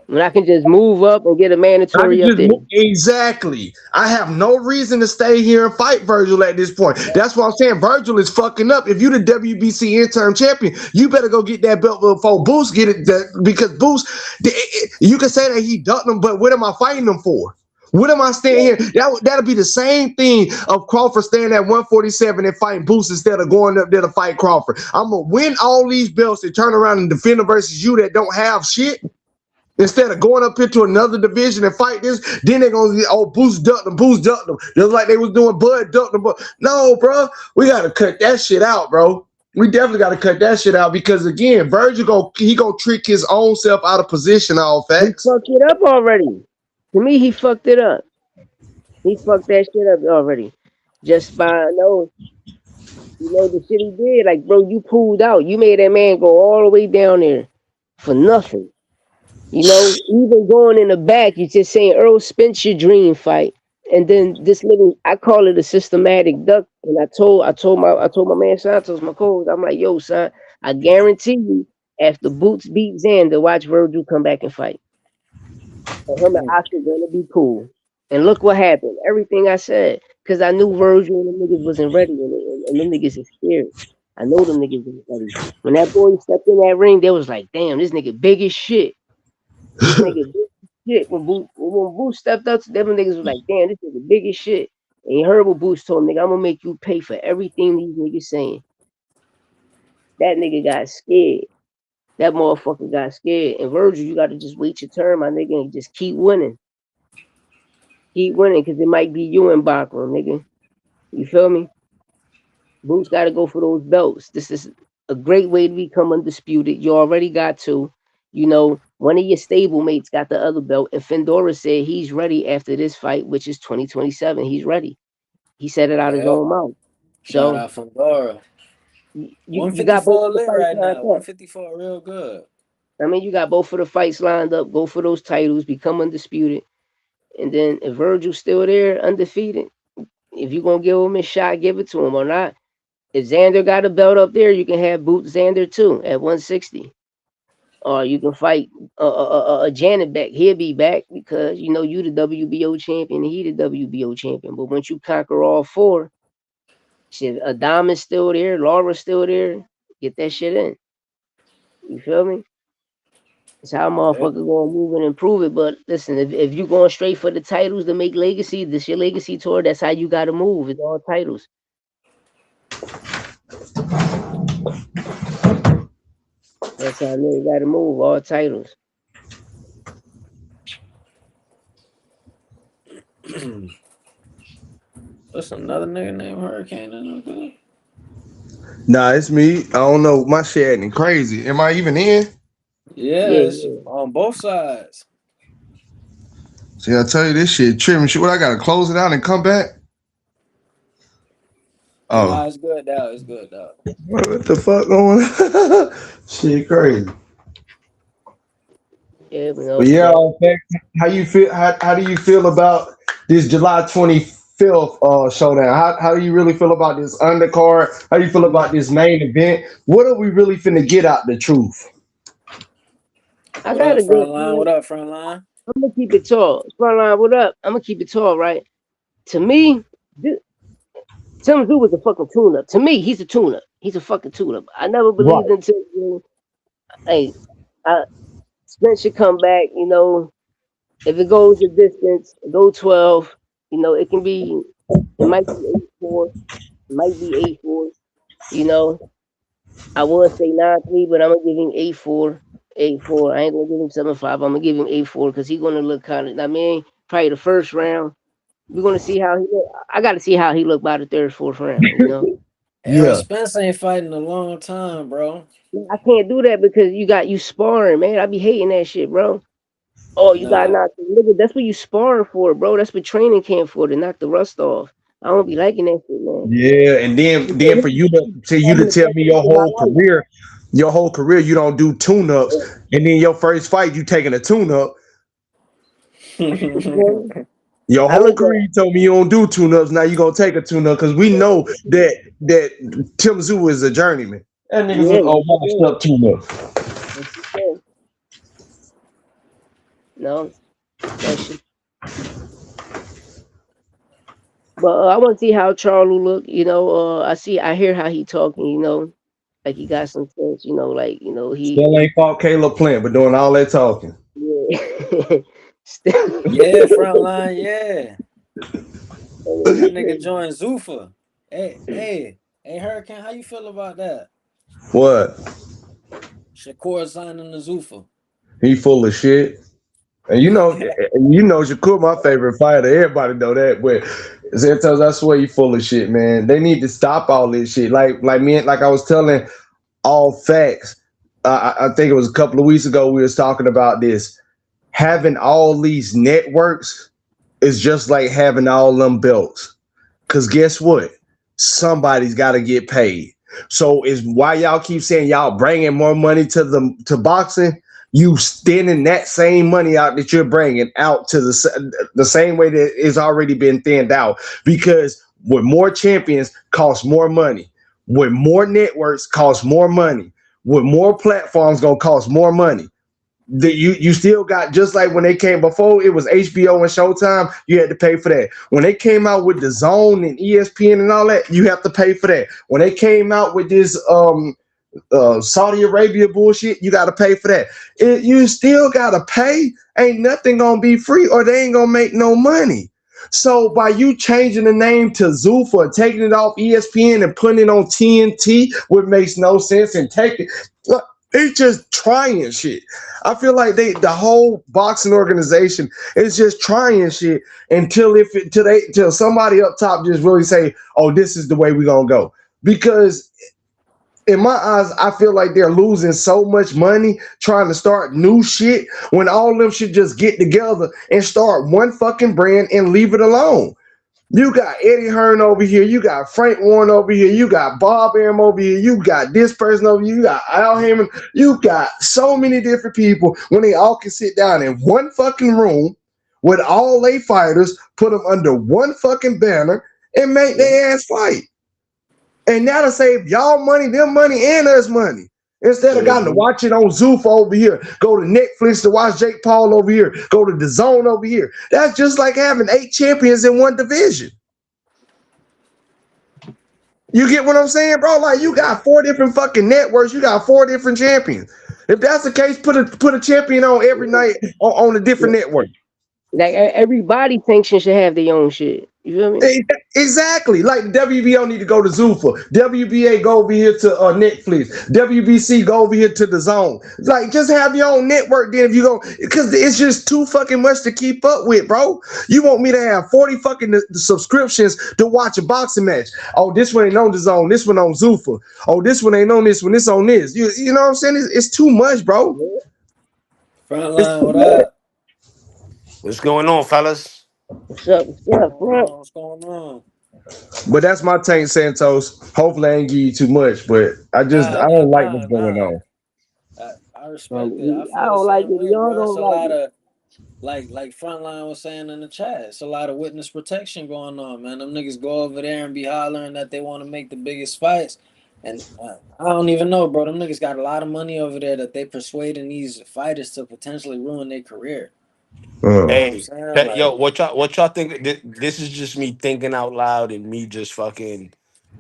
When I can just move up and get a I can mandatory up just there. move. Exactly. I have no reason to stay here and fight Virgil at this point. That's what I'm saying. Virgil is fucking up. If you the WBC interim champion, you better go get that belt before Boost get it. Because Boost, you can say that he ducked him, but what am I fighting him for? What am I staying here? That'll be the same thing of Crawford staying at 147 and fighting Boost instead of going up there to fight Crawford. I'm gonna win all these belts and turn around and defend them versus you that don't have shit. Instead of going up into another division and fight this, then they're gonna get Boost ducked them, just like they was doing Bud ducked them. But no, bro, we gotta cut that shit out, bro. We definitely gotta cut that shit out because again, Virgil gonna trick his own self out of position. All He facts. fucked it up already. To me, he fucked it up. He fucked that shit up already. Just by the shit he did. Like, bro, you pulled out. You made that man go all the way down there for nothing. Even going in the back, you're just saying, Earl, spent your dream fight. And then this little, I call it a systematic duck. And I told my man Santos, my coach, I'm like, yo, son, I guarantee you, after Boots beat Xander, watch Virgil come back and fight. And him and Oscar gonna be cool. And look what happened. Everything I said. Because I knew Virgil and them niggas wasn't ready. And them niggas is scared. I know them niggas ain't ready. When that boy stepped in that ring, they was like, damn, this nigga big as shit. This nigga big as shit. When Boots stepped up to them niggas was like, damn, this nigga big as shit. And you heard what Boots told him, nigga, I'm gonna make you pay for everything these niggas saying. That nigga got scared. That motherfucker got scared. And Virgil, you gotta just wait your turn, my nigga, and just keep winning. Keep winning, because it might be you in Bachman, nigga. You feel me? Boots got to go for those belts. This is a great way to become undisputed. You already got two. You know, one of your stablemates got the other belt, and Fendora said he's ready after this fight, which is 2027. He's ready. He said it out his Yep. own mouth. Shout So out from Dora. you got both 154 of the lit fights right lined now. up. 154 real good. I mean, you got both of the fights lined up. Go for those titles, become undisputed, and then if Virgil's still there, undefeated, if you're gonna give him a shot, give it to him or not. If Xander got a belt up there, you can have Boot Xander too at 160. Or you can fight Janet back. He'll be back because you know you the WBO champion and he the WBO champion. But once you conquer all four, shit, Adam's still there, Laura's still there. Get that shit in. You feel me? It's how Yeah. motherfuckers gonna move and improve it. But listen, if you going straight for the titles to make legacy, this your legacy tour. That's how you gotta move. It's all titles. That's how you gotta move. All titles. What's another nigga named Hurricane in there? Nah, it's me. I don't know. My shit acting crazy. Am I even in? Yeah, Yeah, it's yeah. on both sides. See, I tell you this shit tripping. Shit, what I gotta close it out and come back? Nah, Oh, it's good now. It's good now. what the fuck going on? Shit crazy. Yeah, but But no, yeah, but how you feel? How do you feel about this July 25th showdown? How do you really feel about this undercard? How do you feel about this main event? What are we really finna get out the truth? I What got up, a good Frontline? feeling. What up, Frontline? I'm gonna keep it tall. Frontline, what up? I'm gonna keep it tall, right? To me, Tim Zoo was a fucking tune-up. To me, he's a tune-up. He's a fucking tune-up. I never believed Right. in Tim Zoo. Hey, Spence should come back. You know, if it goes the distance, go 12. You know, it can be. It might be 8-4. It might be 8-4. You know, I would say 9-3, but I'm gonna give him 8-4. 8-4. I ain't gonna give him 7-5. I'm gonna give him 8-4 because he's gonna look kind of. I mean, probably the first round. We're gonna see how he look. I gotta see how he look by the third, fourth round. You know, Errol Yeah. Spence ain't fighting a long time, bro. I can't do that because you sparring, man. I be hating that shit, bro. Oh, you got Nah. knocked, nigga. That's what you sparring for, bro. That's what training camp for to knock the rust off. I don't be liking that shit, man. Yeah, and then for you to Having the tell best me fight of my life. your whole career you don't do tune ups, and then your first fight you taking a tune up. You feel me? Your I whole look career at you told me you don't do tune ups. Now you gonna take a tune up because we know that Tim Zoo is a journeyman. That nigga's yeah, a yes you washed can. up tune up. Yes you can. No, that shit. But I want to see how Charlo look. You know, I hear how he talking. You know, like he got some sense. You know, like he. Still ain't fought Caleb Plant, but doing all that talking. Yeah. Still, Yeah, Frontline, yeah. That nigga shit. joined Zuffa. Hey, Hurricane, how you feel about that? What? Shakur signing the Zuffa. He full of shit. And Shakur, my favorite fighter. Everybody know that. But Santos, I swear you full of shit, man. They need to stop all this shit. Like I was telling all facts. I think it was a couple of weeks ago we was talking about this. Having all these networks is just like having all them belts. Cause guess what? Somebody's got to get paid. So is why y'all keep saying y'all bringing more money to boxing. You spending that same money out that you're bringing out to the same way that it's already been thinned out. Because with more champions costs more money. With more networks costs more money. with more platforms gonna cost more money. You still got, just like when they came before, it was HBO and Showtime, you had to pay for that. When they came out with the Zone and ESPN and all that, you have to pay for that. When they came out with this Saudi Arabia bullshit, you got to pay for that. You still got to pay. Ain't nothing gonna be free, or they ain't gonna make no money. So by you changing the name to Zuffa, taking it off ESPN and putting it on TNT, which makes no sense, and taking, look, it's just trying shit. I feel like the whole boxing organization is just trying shit till somebody up top just really say, "Oh, this is the way we're gonna go." Because in my eyes, I feel like they're losing so much money trying to start new shit when all of them should just get together and start one fucking brand and leave it alone. You got Eddie Hearn over here, you got Frank Warren over here, you got Bob Arum over here, you got this person over here, you got Al Heyman, you got so many different people when they all can sit down in one fucking room with all they fighters, put them under one fucking banner, and make their ass fight. And that'll save y'all money, them money, and us money. Instead of gotten to watch it on Zuffa over here, go to Netflix to watch Jake Paul over here, go to the Zone over here. That's just like having 8 champions in one division. You get what I'm saying, bro? Like, you got 4 different fucking networks, you got 4 different champions. If that's the case, put a champion on every night on a different network. Like everybody thinks you should have their own shit. You feel me? Exactly. Like WBO need to go to Zuffa. WBA go over here to Netflix. WBC go over here to the Zone. Like, just have your own network then if you go, because it's just too fucking much to keep up with, bro. You want me to have 40 fucking subscriptions to watch a boxing match? Oh, this one ain't on the Zone. This one on Zuffa. Oh, this one ain't on this one. This on this. You know what I'm saying? It's too much, bro. Frontline, what up? What's going on, fellas? What's up? What's What's up, going front? on? What's going on? But that's my tank, Santos. Hopefully, I ain't give you too much, but I Nah, nah, don't like nah, what's going nah. on. I respect it. I I feel the don't like same it. way, Y'all bro. It's don't a like lot it. of like Frontline was saying in the chat. It's a lot of witness protection going on, man. Them niggas go over there and be hollering that they want to make the biggest fights, and I don't even know, bro. Them niggas got a lot of money over there that they persuading these fighters to potentially ruin their career. You know what I'm Hey, saying? yo, Like, what y'all think? This is just me thinking out loud and me just fucking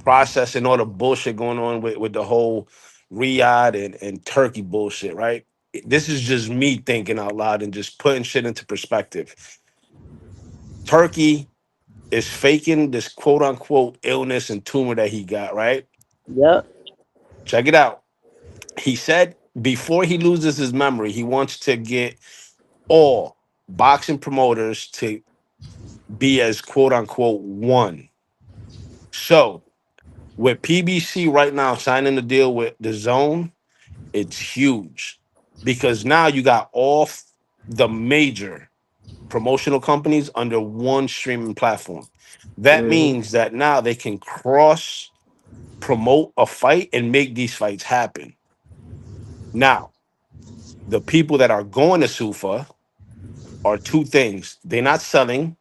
processing all the bullshit going on with the whole Riyadh and Turkey bullshit, right? This is just me thinking out loud and just putting shit into perspective. Turkey is faking this quote unquote illness and tumor that he got, right? Yep. Check it out. He said before he loses his memory, he wants to get all boxing promoters to be as quote unquote one. So with PBC right now signing the deal with the Zone, it's huge because now you got the major promotional companies under one streaming platform. That Mm-hmm. means that now they can cross promote a fight and make these fights happen. Now, the people that are going to Sufa are two things. They're not selling,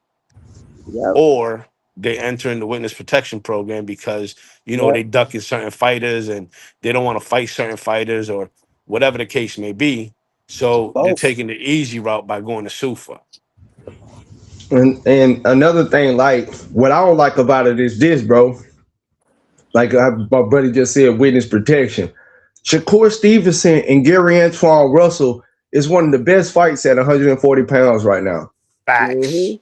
Yep. or they enter in the witness protection program because they Yep. ducking certain fighters and they don't want to fight certain fighters or whatever the case may be. So they're both. taking the easy route by going to Sufa. And another thing, like, what I don't like about it is this, bro. Like, my buddy just said, witness protection. Shakur Stevenson and Gary Antoine Russell is one of the best fights at 140 pounds right now. Mm-hmm. Facts.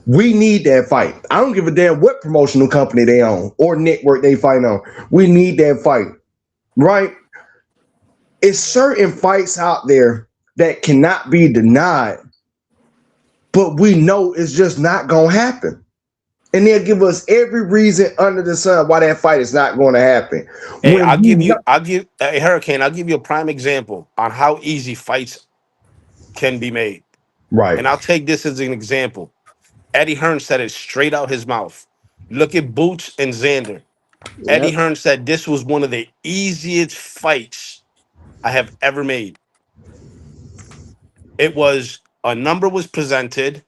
We need that fight. I don't give a damn what promotional company they own or network they fight on. We need that fight, right? It's certain fights out there that cannot be denied, but we know it's just not gonna happen. And they'll give us every reason under the sun why that fight is not going to happen. Hey, When we know, I'll give hey, Hurricane, I'll give you a prime example on how easy fights can be made. right, And I'll take this as an example. Eddie Hearn said it straight out his mouth. Look at Boots and Xander. Eddie Yep. Hearn said this was one of the easiest fights I have ever made. It was a number was presented.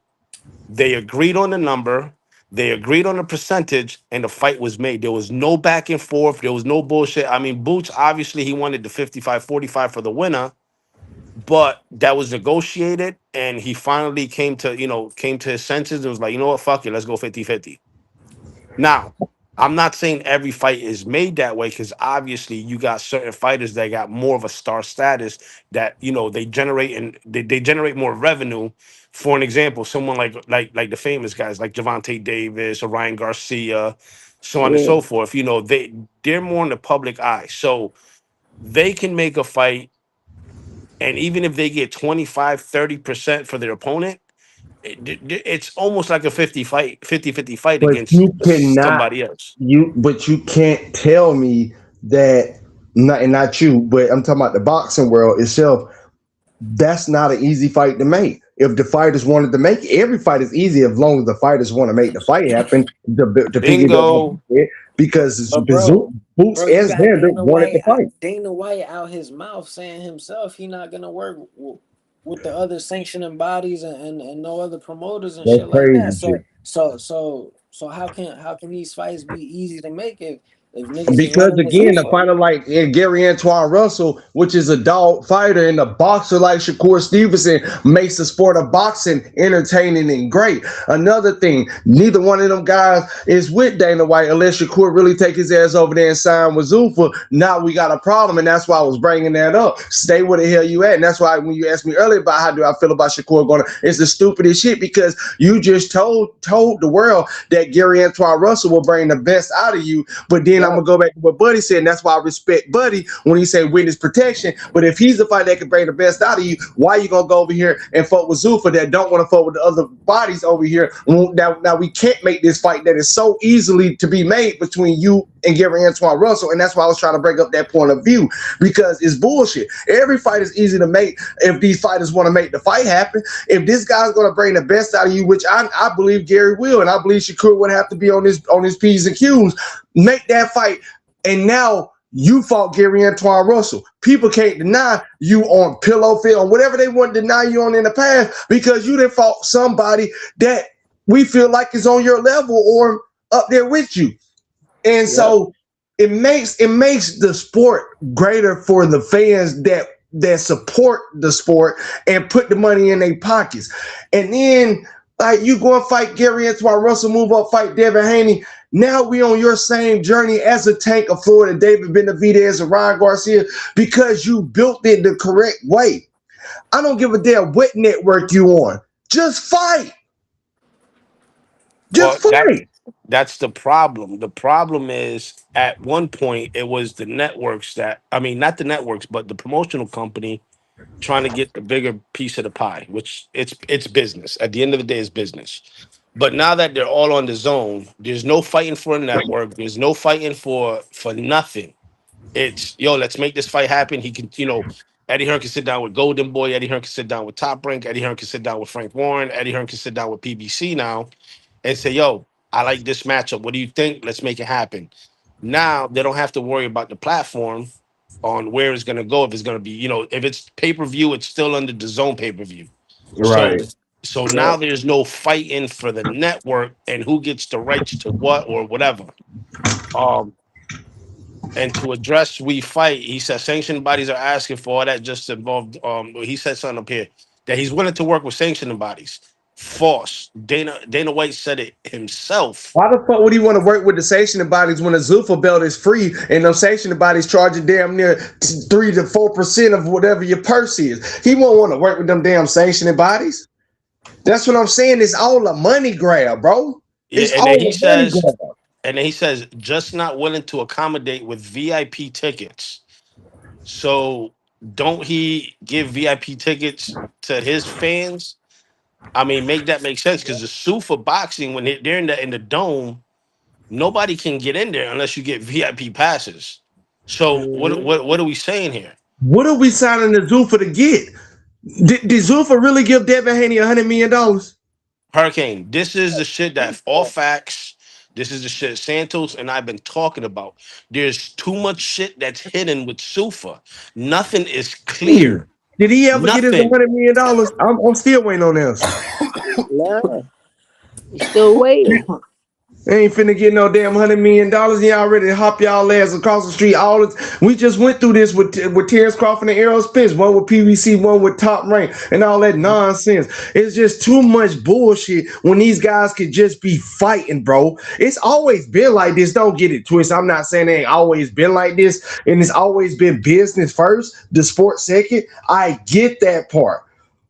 They agreed on the number. They agreed on a percentage, and the fight was made. There was no back and forth. There was no bullshit. I mean, Boots, obviously, he wanted the 55-45 for the winner, but that was negotiated, and he finally came to his senses and was like, you know what, fuck it, let's go 50-50. Now, I'm not saying every fight is made that way, because obviously you got certain fighters that got more of a star status, that they generate, and they generate more revenue. For an example, someone like the famous guys like Javante Davis or Ryan Garcia, so on and Yeah, so forth. They're more in the public eye. So they can make a fight, and even if they get 25-30% for their opponent, it's almost like a 50-50 fight But against you cannot, somebody else. but you can't tell me that, not you, but I'm talking about the boxing world itself. That's not an easy fight to make. If the fighters wanted to make it, every fight is easy as long as the fighters want to make the fight happen. To piggyback what you Bingo. said, because But bro, Boots bro, you and got Xander wanted to fight. Dana White out his mouth saying himself he not gonna work with the other sanctioning bodies and no other promoters and That's shit like that. crazy So shit. how can these fights be easy to make if niggas is Because running the again, a Zuffa? fighter like Gary Antoine Russell, which is a dog fighter, and a boxer like Shakur Stevenson makes the sport of boxing entertaining and great. Another thing, neither one of them guys is with Dana White unless Shakur really take his ass over there and sign with Zuffa. Now we got a problem, and that's why I was bringing that up. Stay where the hell you at, and that's why when you asked me earlier about how do I feel about Shakur going, it's the stupidest shit because you just told the world that Gary Antoine Russell will bring the best out of you, but then I'm Yep. gonna go back to what Buddy said, and that's why I respect Buddy when he said witness protection. But if he's the fight that can bring the best out of you, why you gonna go over here and fuck with Zuffa that don't want to fuck with the other bodies over here? Now we can't make this fight that is so easily to be made between you and Gary Antoine Russell, and that's why I was trying to break up that point of view because it's bullshit. Every fight is easy to make if these fighters want to make the fight happen. If this guy's gonna bring the best out of you, which I believe Gary will, and I believe Shakur would have to be on his P's and Q's, make that fight. And now you fought Gary Antoine Russell. People can't deny you on pillow film, whatever they want to deny you on in the past, because you done fought somebody that we feel like is on your level or up there with you. And Yep. so it makes the sport greater for the fans that support the sport and put the money in their pockets. And then like you go and fight Gary Antoine Russell, move up, fight Devin Haney. Now we on your same journey as a tank of Florida, David Benavidez and Ryan Garcia, because you built it the correct way. I don't give a damn what network you on. Just fight. Well, Just fight. that's the problem. The problem is at one point it was the networks that, I mean, not the networks, but the promotional company trying to get the bigger piece of the pie, which it's business. At the end of the day, it's business. But now that they're all on the zone, there's no fighting for a network. There's no fighting for nothing. It's yo, let's make this fight happen. He can, Eddie Hearn can sit down with Golden Boy. Eddie Hearn can sit down with Top Rank. Eddie Hearn can sit down with Frank Warren. Eddie Hearn can sit down with PBC now and say, yo, I like this matchup. What do you think? Let's make it happen. Now they don't have to worry about the platform on where it's gonna go. If it's gonna be, if it's pay-per-view, it's still under the zone pay-per-view. So Right. so now Yep. there's no fighting for the network and who gets the rights to what or whatever. Um, and to address we fight, he said sanctioned bodies are asking for all that just involved. He said something up here that he's willing to work with sanctioned bodies. False. Dana White said it himself. Why the fuck would he want to work with the sanctioning bodies when the Zuffa belt is free and those sanctioning bodies charging damn near 3 to 4% of whatever your purse is? He won't want to work with them damn sanctioning bodies. That's what I'm saying. It's all a money grab, bro. Yeah, It's all a money grab. and then he says just not willing to accommodate with VIP tickets. So don't he give VIP tickets to his fans? I mean, make that make sense because the suit for boxing when they're in the dome, nobody can get in there unless you get VIP passes. So Mhm. what are we saying here? What are we signing the Zuffa to get? Did Zuffa really give Devin Haney $100 million? Hurricane, this is the shit that all facts. This is the shit Santos and I've been talking about. There's too much shit that's hidden with Sufa. Nothing is clear. Did he ever get his Nothing. $100 million? I'm still waiting on this. nah, you still waiting. Ain't finna get no damn $100 million. Y'all ready to hop y'all ass across the street. All this, we just went through this with Terrence Crawford and Errol Spence, one with PVC, one with Top Rank, and all that nonsense. It's just too much bullshit when these guys could just be fighting, bro. It's always been like this. Don't get it twisted. I'm not saying it ain't always been like this, and it's always been business first, the sport second. I get that part,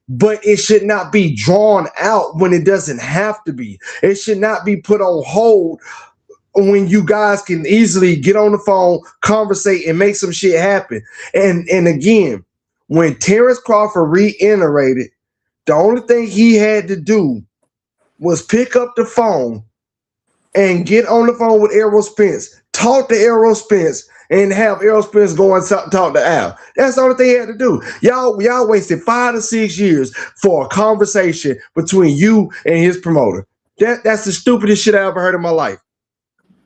but it should not be drawn out when it doesn't have to be. It should not be put on hold when you guys can easily get on the phone, conversate, and make some shit happen. And again, when Terrence Crawford reiterated, the only thing he had to do was pick up the phone and get on the phone with Errol Spence, talk to Errol Spence, and have Errol Spence go and talk to Al. That's the only thing he had to do. Y'all wasted 5 to 6 years for a conversation between you and his promoter. That's the stupidest shit I ever heard in my life.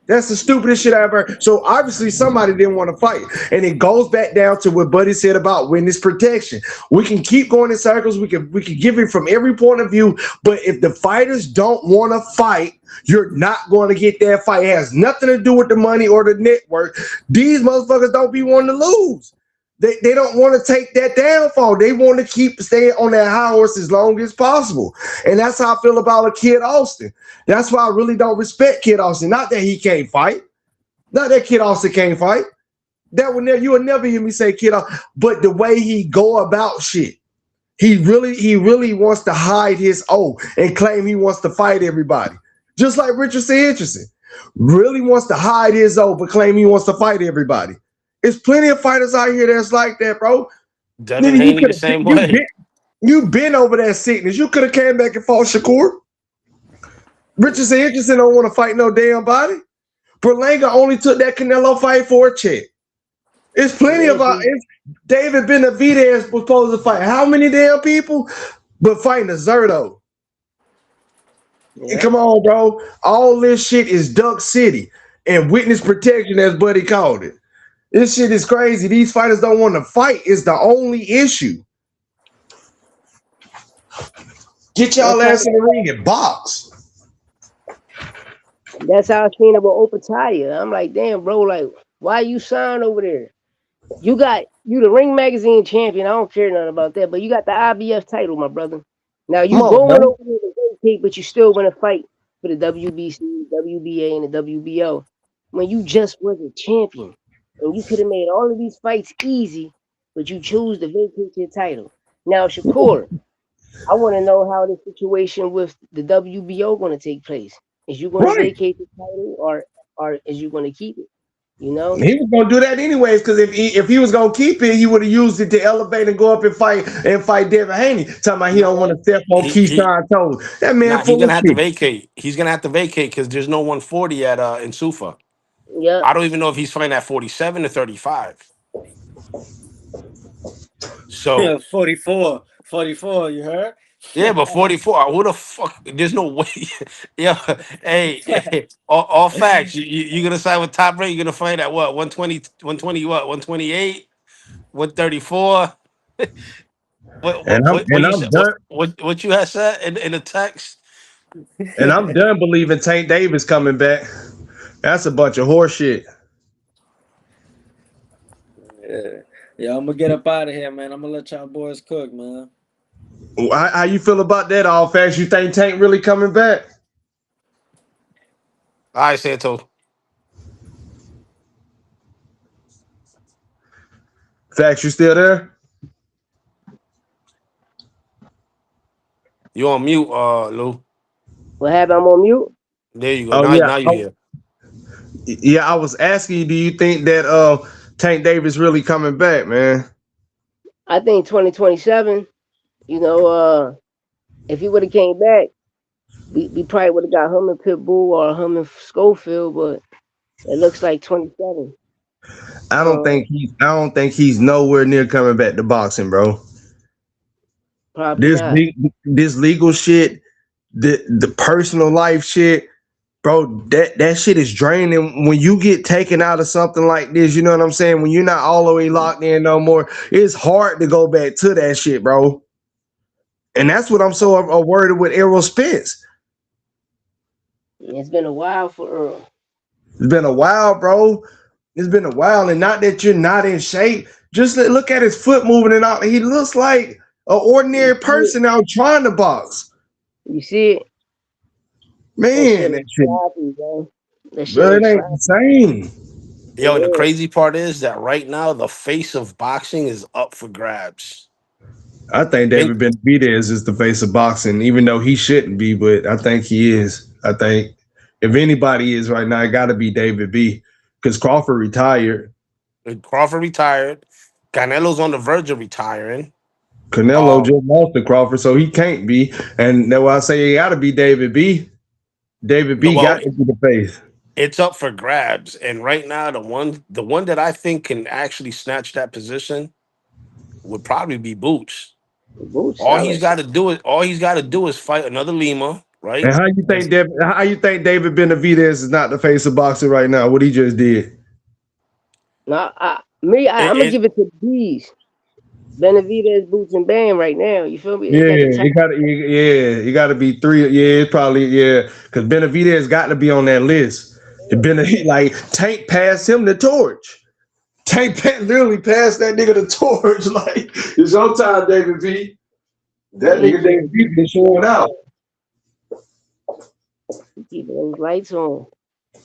That's the stupidest shit I ever heard. So obviously somebody didn't want to fight. And it goes back down to what Buddy said about witness protection. We can keep going in circles. We can give it from every point of view. But if the fighters don't want to fight, you're not going to get that fight. It has nothing to do with the money or the network. These motherfuckers don't be wanting to lose. They don't want to take that downfall. They want to keep staying on that high horse as long as possible. And that's how I feel about a Kid Austin. That's why I really don't respect Kid Austin. Not that he can't fight. Not that Kid Austin can't fight. That would never, you would never hear me say Kid Austin. But the way he go about shit, he really wants to hide his O and claim he wants to fight everybody. Just like Richardson really wants to hide his O but claim he wants to fight everybody. There's plenty of fighters out here that's like that, bro. Devin Haney the same way. You've been over that sickness. You could have came back and fought Shakur. Richardson don't want to fight no damn body. Berlanga only took that Canelo fight for a check. It's plenty of David Benavidez was supposed to fight how many damn people? But fighting a Zerto. Yeah. Come on, bro. All this shit is Duck City and witness protection, as Buddy called it. This shit is crazy. These fighters don't want to fight. It's the only issue. Get y'all ass in the ring and box. That's how I seen about Opataya. I'm like, damn, bro, like, why you signed over there? You the Ring Magazine champion. I don't care nothing about that, but you got the IBF title, my brother. Now you going over there to vacate, but you still want to fight for the WBC, WBA, and the WBO when you just was a champion. And you could have made all of these fights easy, but you choose to vacate your title. Now, Shakur, I want to know how the situation with the WBO going to take place. Is you going to vacate the title, or is you going to keep it? You know, he was going to do that anyways, because if he was going to keep it, he would have used it to elevate and go up and fight Devin Haney. Talking about he don't want to step on Keyshawn toes. That man, he's gonna have to vacate. He's gonna have to vacate because there's no 140 at in Zuffa. Yeah, I don't even know if he's fighting at 47 or 35. So 44, you heard? Yeah, but 44. Who the fuck? There's no way. Yeah, hey, all facts. You gonna sign with Top Rank? You're gonna fight at what? 120, 120 what? 128, 134. What you had said in the text? And I'm done believing Tank Davis coming back. That's a bunch of horse shit. Yeah, I'm gonna get up out of here, man. I'm gonna let y'all boys cook, man. How you feel about that, all facts? You think Tank really coming back? All right, Santos. Facts, you still there? You on mute, Lou. What happened? I'm on mute. There you go. Now you here. Yeah, I was asking you, do you think that Tank Davis really coming back, man? I think 2027, you know, if he would have came back, we probably would have got him and Pitbull or him and Schofield, but it looks like 27. I don't think he's nowhere near coming back to boxing, bro. Probably this legal shit, the personal life shit, bro, that shit is draining. When you get taken out of something like this, you know what I'm saying? When you're not all the way locked in no more, it's hard to go back to that shit, bro. And that's what I'm so worried with Errol Spence. It's been a while for Earl. It's been a while, bro. It's been a while, and not that you're not in shape. Just look at his foot moving and all. He looks like an You ordinary see it? person out trying to box. You see it? That Man, shit that is shit, sloppy, bro. That shit bro, it is ain't the sloppy. same. Yo, and the Yeah. crazy part is that right now the face of boxing is up for grabs. I think Think David Benavidez is the face of boxing, even though he shouldn't be, but I think he is. I think if anybody is right now, it got to be David B. Because Crawford retired. Crawford retired. Canelo's on the verge of retiring. Canelo Um, just lost to Crawford, so he can't be. And that's why I say it got to be David B. David B. well, got to be the face. it's up for grabs, and right now the one that I think can actually snatch that position would probably be Boots. The boot solid. All he's got to do is fight another Lima, right? And how you And think how you think David Benavidez is not the face of boxing right now? What he just did? No, it, I'm gonna it give it to Bees. Benavidez, Boots, and Bam right now. You feel me? They Yeah, got the top. it got to be three. Yeah, it's probably because Benavidez got to be on that list. It been like Tank passed him the torch. Literally passed that nigga the torch. Like it's your time, David B. That Yeah, nigga David B been showing out. he keeping those lights on.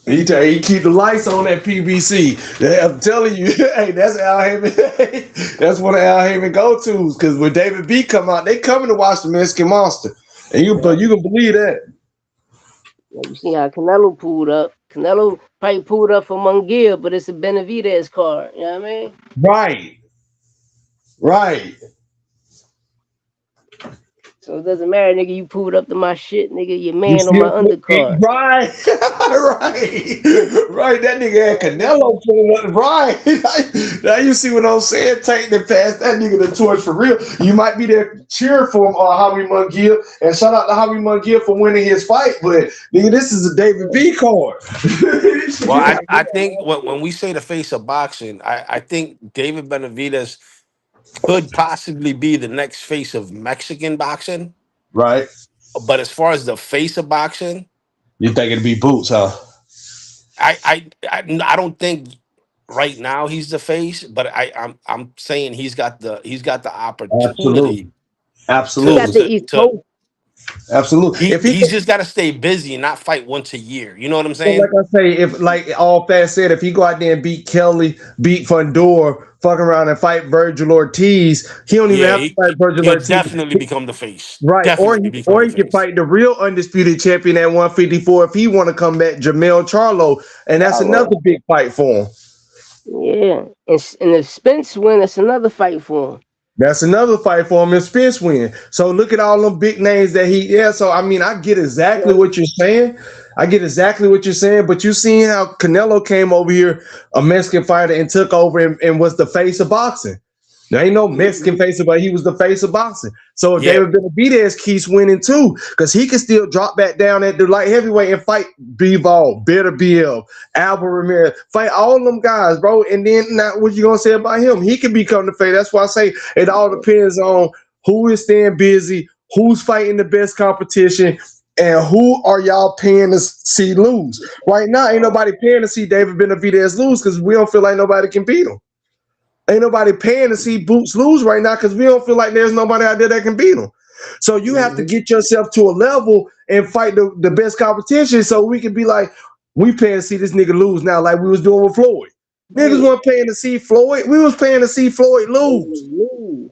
He keep the lights on at PBC. I'm telling you, hey, that's Al Heyman. That's one of Al Heyman go tos. Because when David B come out, they coming to watch the Mexican Monster, and Yeah. you can believe that. Like, you see how Canelo pulled up. Canelo probably pulled up for Munguia, but it's a Benavidez card. You know what I mean? Right, right. So it doesn't matter, nigga. You pulled up to my shit, nigga. Your You man on my still undercard. right, right, right. That nigga had You know Canelo pulling up. Right. Now you see what I'm saying? Take the pass that nigga the torch for real. You might be there cheering for him or Javi Munguia, and shout out to Javi Munguia for winning his fight. But nigga, this is a David B card. well, what I I mean? think when we say the face of boxing, I think David Benavidez could possibly be the next face of Mexican boxing. Right. But as far as the face of boxing, You think it'd be Boots, huh? I don't think right now he's the face, but I'm saying he's got the opportunity Absolutely. He to got Absolutely. the to East to Coast. Absolutely. If he he's just got to stay busy and not fight once a year. You know what I'm But like saying? I say, if like all fast said, if he go out there and beat Kelly, beat Fundor, fuck around and fight Virgil Ortiz, he don't even Yeah, have to fight Virgil he'll Ortiz. definitely become the face. Right. Definitely become Or the he can face. fight the real undisputed champion at 154 if he want to come back, Jamel Charlo. And that's Charlo. another big fight for him. Yeah. And if Spence win, it's another fight for him. That's another fight for him if Spence win. So look at all them big names that so I mean, I get exactly what you're saying. I get exactly what you're saying, but you seen how Canelo came over here, a Mexican fighter, and took over and was the face of boxing. There ain't no Mexican Mhm. face, but he was the face of boxing. So if Yeah, David Benavidez keeps winning too, because he can still drop back down at the light heavyweight and fight B-Ball, Bitter BL, Albert Ramirez, fight all them guys, bro. And then now what you gonna say about him? He can become the face. That's why I say it all depends on who is staying busy, who's fighting the best competition, and who are y'all paying to see lose. Right now, ain't nobody paying to see David Benavidez lose because we don't feel like nobody can beat him. Ain't nobody paying to see Boots lose right now because we don't feel like there's nobody out there that can beat him. So you have to Mhm. get yourself to a level and fight the best competition so we can be like, we paying to see this nigga lose now, like we was doing with Floyd. Niggas Yeah. weren't paying to see Floyd. We was paying to see Floyd lose. Mhm.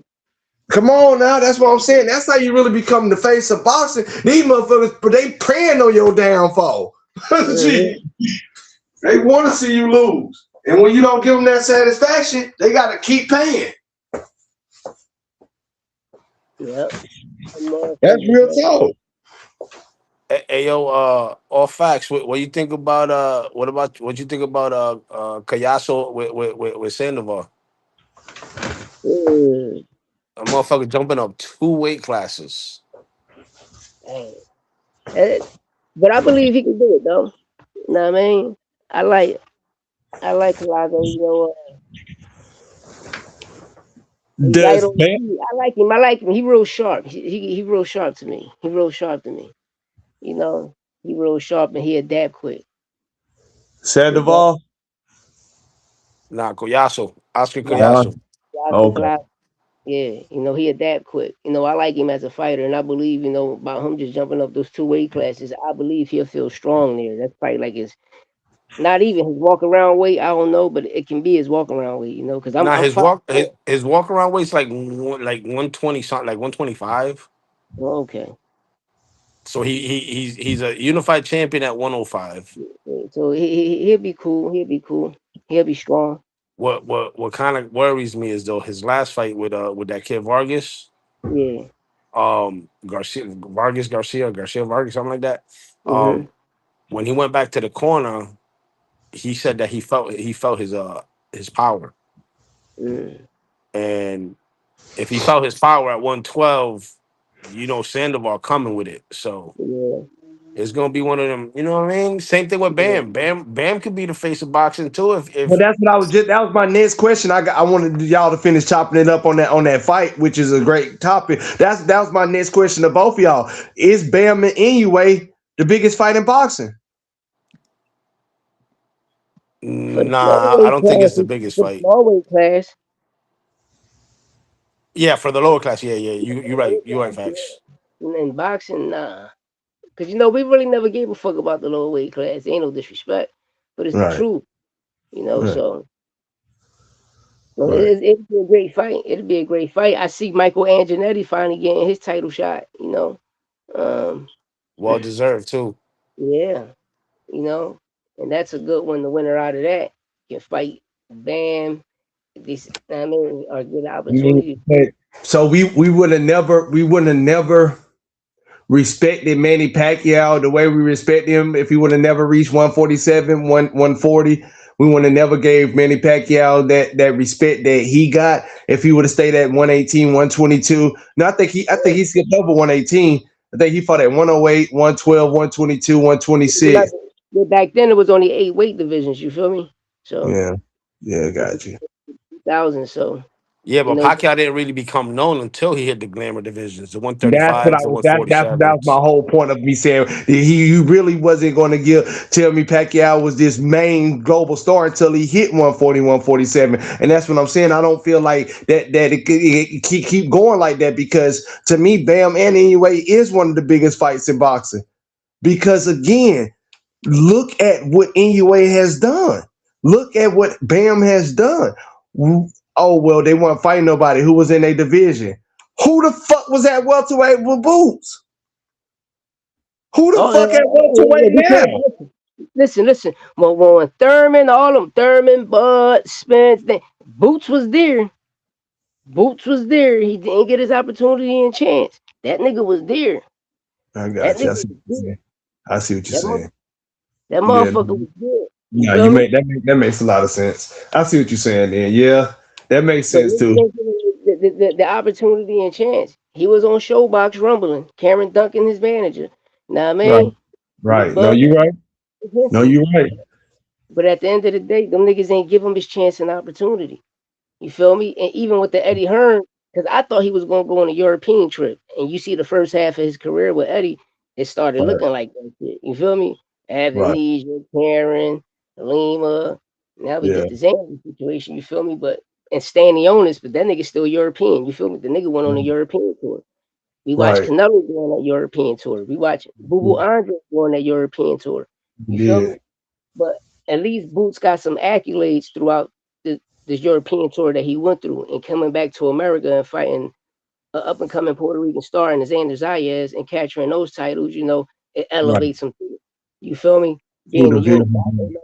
Come on now, that's what I'm saying. That's how you really become the face of boxing. These motherfuckers, but they praying on your downfall. Mhm. Gee, they want to see you lose. And when you don't give them that satisfaction, they got to keep paying. Yep. Them That's motherfuckers, real man. talk. hey, yo, all facts. What you think about what you think about Cayaso with Sandoval? Yeah. A motherfucker jumping up 2 weight classes. Dang. Eh, But I believe he can do it though. You know what I mean? I like I like Colazo, you know, he's light Does on his feet. I like him. I like him. He real sharp. He real sharp to me. He real sharp to me. You know. He real sharp and he adapt quick. He adapt. Sandoval. Nah, Collazo, Oscar Nah, Uh, Collazo. Oscar okay. Clive. Yeah, he adapt quick. I like him as a fighter, and I believe, about him just jumping up those two weight classes. I believe he'll feel strong there. That's probably like his, not even his walk around weight. I don't know, but it can be his walk around weight. Because I'm Nah, I'm his five. his walk around weight's like 120 something, like 125. Okay, So he's a unified champion at 105. yeah, so he'll be cool. He'll be cool. He'll be strong. What kind of worries me is though his last fight with that kid Vargas, Yeah. Garcia Vargas, something like that. Mhm. When he went back to the corner, he said that he felt his power. Mm. And if he felt his power at 112, Sandoval coming with it. So Yeah. it's gonna be one of them, you know what I mean? Same thing with Yeah. Bam could be the face of boxing too. If Well, if that's what I was just. That was my next question. I wanted y'all to finish chopping it up on that fight, which is a great topic. That was my next question to both of y'all. Is Bam and Inoue the biggest fight in boxing? For the Nah, I flyweight don't think class, it's the biggest for the fight. flyweight class, Yeah, for the lower class, yeah, yeah. for You're the right. weight You're right, class, facts. yeah. And boxing, nah. Cause we really never gave a fuck about the lower weight class. Ain't no disrespect, but it's the Right, truth. right, So right. it'll be a great fight. It'll be a great fight. I see Michael Antonetti finally getting his title shot. Um, Well deserved too. yeah, you know, and that's a good one. The winner out of that can fight Bam. This, I mean, or get an You opportunity. mean, so we would have never respected Manny Pacquiao the way we respect him if he would have never reached 147, 140. We would have never gave Manny Pacquiao that respect that he got if he would have stayed at 118, 122. No, I think he skipped over 118. I think he fought at 108, 112, 122, Remember, 126. back then it was only 8 weight divisions. You feel me? So Yeah. Yeah, this is got you. 2000. So Yeah, you but know, Pacquiao didn't really become known until he hit the glamour divisions, the That's what I 135s, the was. That was my 147s. whole point of me saying he really wasn't going to tell me Pacquiao was this main global star until he hit 140, 147, and that's what I'm saying. I don't feel like it keep going like that because to me, Bam and anyway is one of the biggest fights in boxing because again, look at what Inoue has done. Look at what Bam has done. Oh well, they weren't fighting nobody who was in a division. Who the fuck was at welterweight with Boots? Who the oh, fuck at welterweight now? listen. When Thurman, all them Thurman, Bud, Spence, Boots was there. Boots was there. He didn't get his opportunity and chance. That nigga was there. I That got you. nigga was there. I see what you're That, saying. that Yeah, motherfucker was there. You yeah. feel You me? that makes a lot of sense. I see what you're saying. Then, yeah, that makes But sense niggas too. ain't giving him the opportunity and chance. He was on Showbox rumbling. Cameron Duncan, his manager. Now, I Right, mean, right. No, Bud you're right. against No, him. you're right. But at the end of the day, them niggas ain't give him his chance and opportunity. You feel me? And even with the Eddie Hearn, because I thought he was going to go on a European trip. And you see the first half of his career with Eddie, it started Right, looking like that shit. You feel me? right. Avenisia, Karen, Lima. Now we Yeah, get the Zambi situation. You feel me? And Stanionis, but that nigga's still European. You feel me? The nigga went on a European tour. We watched right. Canelo go on that European tour. We watched Boo Boo Andre go on that European tour. You feel Yeah, me? But at least Boots got some accolades throughout this European tour that he went through, and coming back to America and fighting an up and coming Puerto Rican star in Xander Zayas and capturing those titles. It right. elevates him. You feel me? Two Being a unified divisions.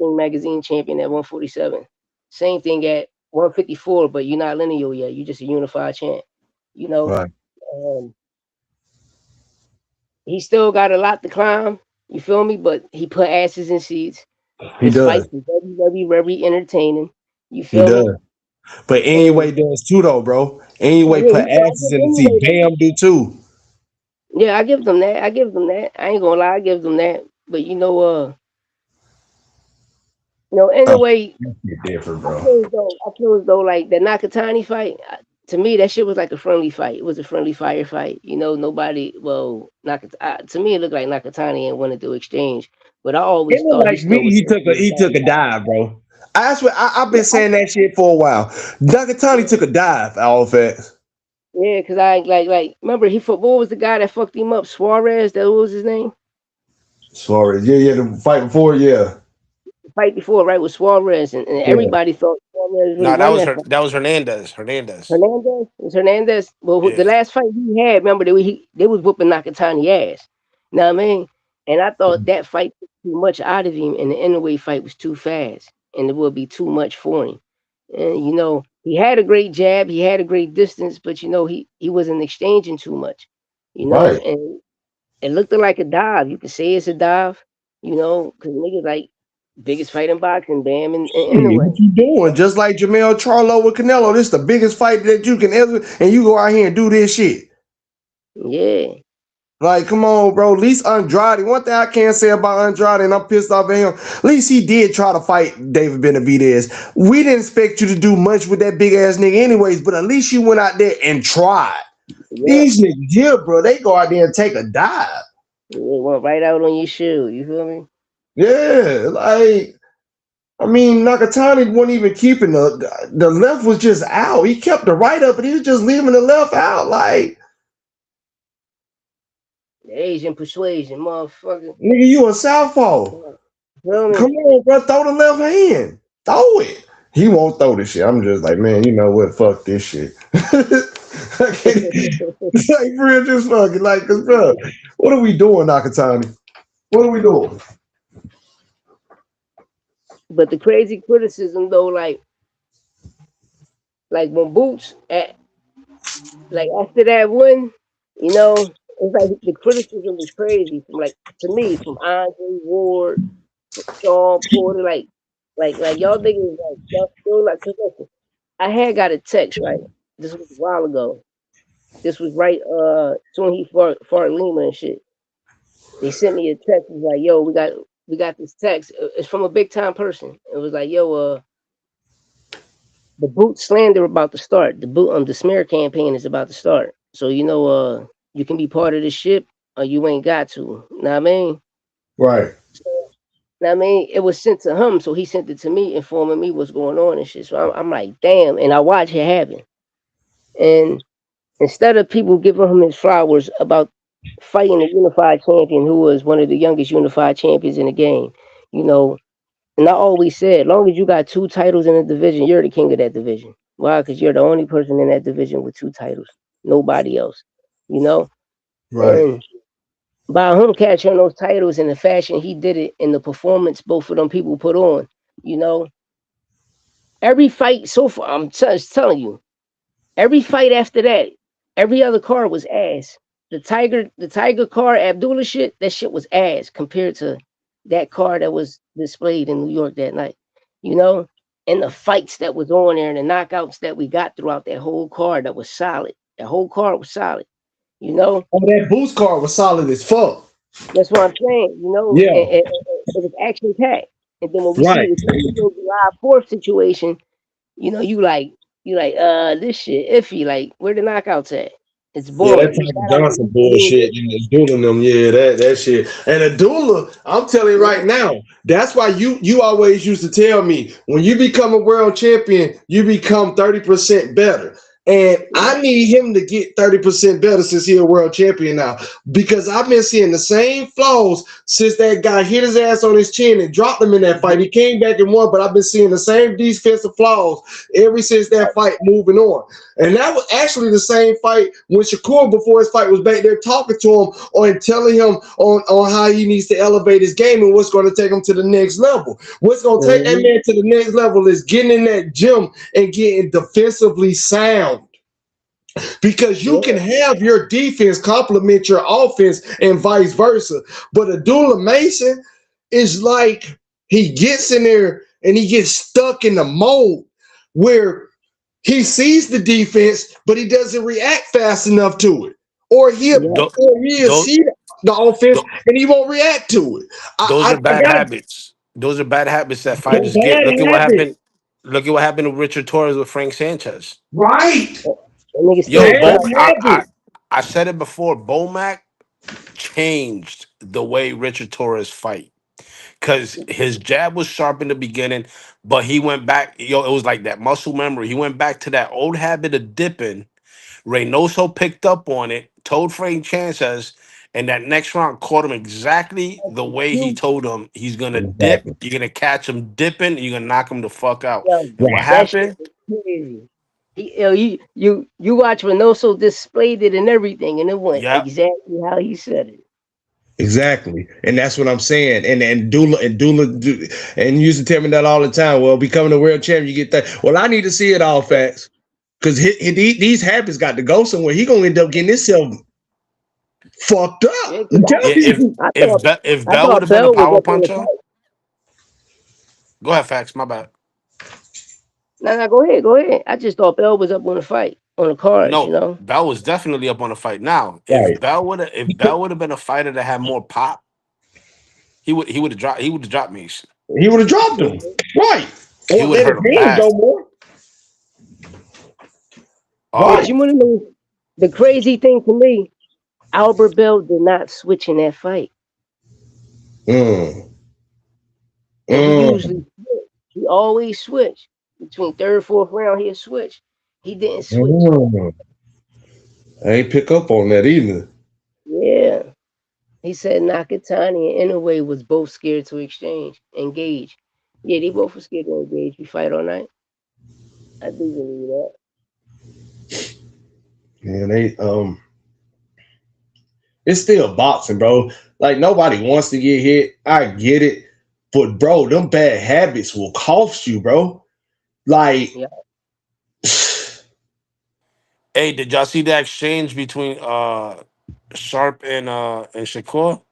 Ring magazine champion at 147. Same thing at 154, but you're not lineal yet. You're just a unified champ. You know, Right. um, he still got a lot to climb. You feel me? But he put asses in seats. He His does. fights are very entertaining. You He feel me? does. But And anyway, does too though, bro. oh Anyway, yeah, put I asses give in the seat. anyway. Bam do too. Yeah, I give them that. I give them that. I ain't gonna lie, I give them that. But Oh, anyway, that's different, I bro. feel as though like the Nakatani fight. to me, that shit was like a friendly fight. It was a friendly fire fight. You know, nobody. Well, to me, it looked like Nakatani ain't wanted to exchange, but I It always looked thought he like me. still was He took a dive, bro. That's what I've been saying that shit for a while. Nakatani took a dive. All facts. yeah, cause I remember he fought. What was the guy that fucked him up? Suarez. That was his name. Sorry, yeah, the fight before, yeah, The fight before, right, with Suarez, and yeah, everybody thought Suarez really No, that won was that her. fight. That was Hernandez. Hernandez. Hernandez? Was Hernandez? Well, the Yeah. last fight he had, remember they was whooping Nakatani ass. You know what I mean? And I thought that fight took too much out of him, and the Inoue fight was too fast, and it would be too much for him. And he had a great jab, he had a great distance, but he wasn't exchanging too much. right. And it looked like a dive. You could say it's a dive. Because niggas like biggest fight in boxing, Bam and Shit, what Inoue. you doing? Just like Jamel Charlo with Canelo, this the biggest fight that you can ever, and you go out here and do this shit. Yeah, Like, come on, bro. At least Andrade. One thing I can't say about Andrade, and I'm pissed off at him. At least he did try to fight David Benavidez. We didn't expect you to do much with that big ass nigga, anyways. But at least you went out there and tried. yep. These niggas here, bro, they go out there and take a dive. It went right out on your shoe. You feel me? Yeah, like I mean, Nakatani wasn't even keeping the left was just out. He kept the right up, but he was just leaving the left out. Like, The Asian persuasion, motherfucker. nigga, you a southpaw. Feel me? Come on, bro, throw the left hand. Throw it. He won't throw this shit. I'm just like, man, you know what? Fuck this shit. Like, real, just fucking like, cause bro, what are we doing, Nakatani? What are we doing? But the crazy criticism though, like when Boots like after that win, it's like the criticism was crazy from like to me from Andre Ward, Sean Porter, like y'all niggas y'all still like 'cause listen, I had got a text right. This was a while ago. This was right soon he fought Lima and shit. They sent me a text. It was like, yo, we got this text. It's from a big time person. It was like, yo, the boot slander about to start. The smear campaign is about to start. So you can be part of this ship or you ain't got to. Know what I mean? Right. Know what I mean? It was sent to him, so he sent it to me, informing me what's going on and shit. So I'm like, damn, and I watch it happen. And instead of people giving him his flowers about fighting a unified champion who was one of the youngest unified champions in the game, you know, and I always said, long as you got two titles in a division, you're the king of that division. Why? Because you're the only person in that division with two titles. Nobody else. You know? Right. And by him catching those titles in the fashion he did it and the performance both of them people put on, you know, every fight so far, I'm just telling you, every fight after that, every other card was ass. The Tiger card, Abdullah shit, that shit was ass compared to that card that was displayed in New York that night. You know? And the fights that was on there and the knockouts that we got throughout that whole card that was solid. That whole card was solid. You know? Oh, that boost card was solid as fuck. That's what I'm saying. Yeah. It was action packed. And then when we see Right. the July 4th situation, you like, this shit iffy. Like, where the knockouts at? It's Yeah, that boring. Tiger Shout out to Johnson people who bullshit. You doing them, yeah, that shit. And a doula, I'm telling you right now, that's why you always used to tell me when you become a world champion, you become 30% better. And I need him to get 30% better since he's a world champion now. Because I've been seeing the same flaws since that guy hit his ass on his chin and dropped him in that fight. He came back and won, but I've been seeing the same defensive flaws ever since that fight moving on. And that was actually the same fight when Shakur, before his fight, was back there talking to him and telling him on how he needs to elevate his game and what's going to take him to the next level. What's going to take that man to the next level is getting in that gym and getting defensively sound. Because you can have your defense complement your offense and vice versa. But Abdullah Mason is like he gets in there and he gets stuck in the mode where he sees the defense, but he doesn't react fast enough to it. Or he'll, Those, or he'll those, see the offense and he won't react to it. those are I bad got habits. Those are bad habits that the fighters get. bad Look at what habits. happened. Look at what happened to Richard Torres with Frank Sanchez. Right. That nigga You still Yo, had got. Bo, you had to. I said it before. Bomac changed the way Richard Torres fight because his jab was sharp in the beginning, but he went back. Yo, it was like that muscle memory. He went back to that old habit of dipping. Reynoso picked up on it, told Frank Sanchez, and that next round caught him exactly the way he You, told him he's gonna dip. Exactly. You're gonna catch him dipping. And you're gonna knock him the fuck out. yo, And what Right. that shit happened? was crazy. You watch Reynoso displayed it and everything, and it went Yep. exactly how he said it. Exactly. And that's what I'm saying. And and you used to tell me that all the time. Well, becoming a world champion, you get that. Well, I need to see it all facts. Because these habits got to go somewhere. He gonna end up getting himself fucked up. Yeah, 'cause I'm telling Yeah. you. If I Bell would thought have been a Bell was power up on the puncher, fight. go ahead, facts. My bad. No, go ahead. I just thought Bell was up on the fight on the cards. You No, know. Bell was definitely up on the fight. Now, Right. if Bell would have been a fighter that had more pop, he would have dropped Mason. He would have dropped him. Right. He Or would have let his hurt him hands bad. go more. But Right. Um, you want to know the crazy thing to me? Albert Bell did not switch in that fight, Mm. and he Mm. usually he always switch between third, fourth round. He'll switch. He didn't switch. Mm. I ain't pick up on that either. Yeah, he said Nakatani and Inoue was both scared to engage. Yeah, they both were scared to engage. We fight all night. I do believe that. Man, it's still boxing, bro. Like nobody wants to get hit. I get it. But bro, them bad habits will cost you, bro. Like Yeah, hey, did y'all see the exchange between Sharp and Shakur?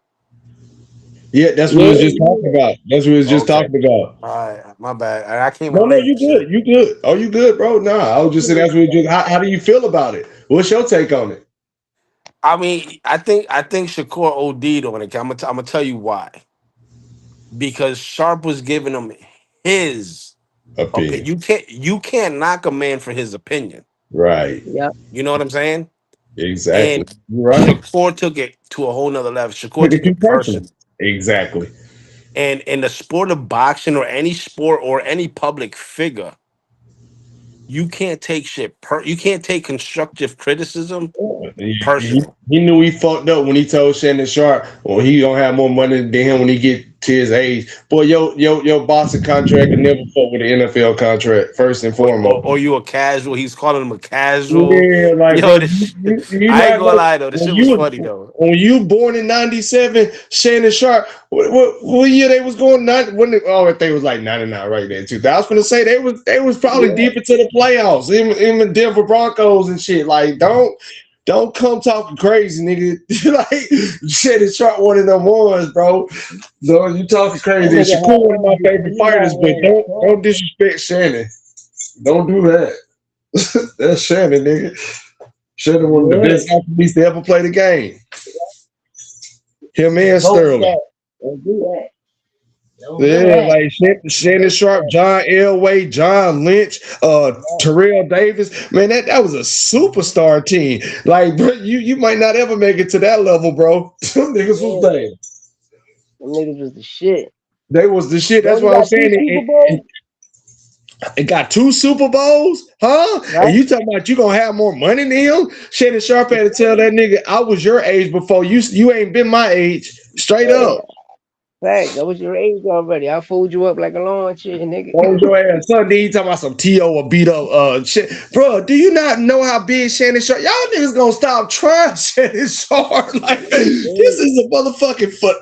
yeah, that's what we was just talking yeah. about. That's what we was just Okay. talking about. All right, my bad. I came No, in no, late. you Shit. good. You good. Oh, you good, bro. Nah, I was just saying that's what we just how do you feel about it? What's your take on it? I mean, I think Shakur OD'd on it. I'm gonna tell you why. Because Sharp was giving him his opinion. Opinion. You can't knock a man for his opinion. Right. Yeah. You know what I'm saying? Exactly. And You're right. Shakur took it to a whole nother level. Shakur Take it took too it personal. personal. Exactly. And in the sport of boxing or any sport or any public figure, you can't take you can't take constructive criticism personal. He knew he fucked up when he told Shannon Sharp, well, he gonna have more money than him when he get to his age. Boy, your boxing contract can never fuck with the NFL contract, first and foremost. Or you a casual. He's calling him a casual. Yeah, like bro, Yo, this you I ain't not gonna gonna lie though. This when shit was you funny though. when you born in '97, Shannon Sharp. What year they was going? I think it was like '99 right there. 2000. I was gonna say they was probably Yeah. deep into the playoffs. Even the Denver Broncos and shit. Like don't come talking crazy, nigga. Like Shannon Sharp one of them ones, bro. So you talking That crazy. And nigga Shakur had one of my energy. favorite He fighters, but had don't disrespect Shannon. Don't do that. That's Shannon, nigga. Shannon one of the yeah. best athletes to ever play the game. Him and Vote Sterling. that. Don't do that. Don't do Yeah, that. like Shannon Sharp, John Elway, John Lynch, Terrell Davis. Man, that was a superstar team. Like, bro, you might not ever make it to that level, bro. Them niggas was Yeah. there. Them niggas was the shit. They was the shit. They That's only what I'm got two saying. Super It, Bowls, it got 2 Super Bowls, huh? And right? you talking about you gonna have more money than him? Shannon Sharp had to tell that nigga, I was your age before you ain't been my age. Straight Yeah. up. Fact. That was your age already. I fold you up like a lawn chair, nigga. Hold your ass up. Then you talking about some T.O. or beat up shit. Bro, do you not know how big Shannon Sharp? Y'all niggas gonna stop trying Shannon Sharp. Like, Yeah. this is a motherfucking foot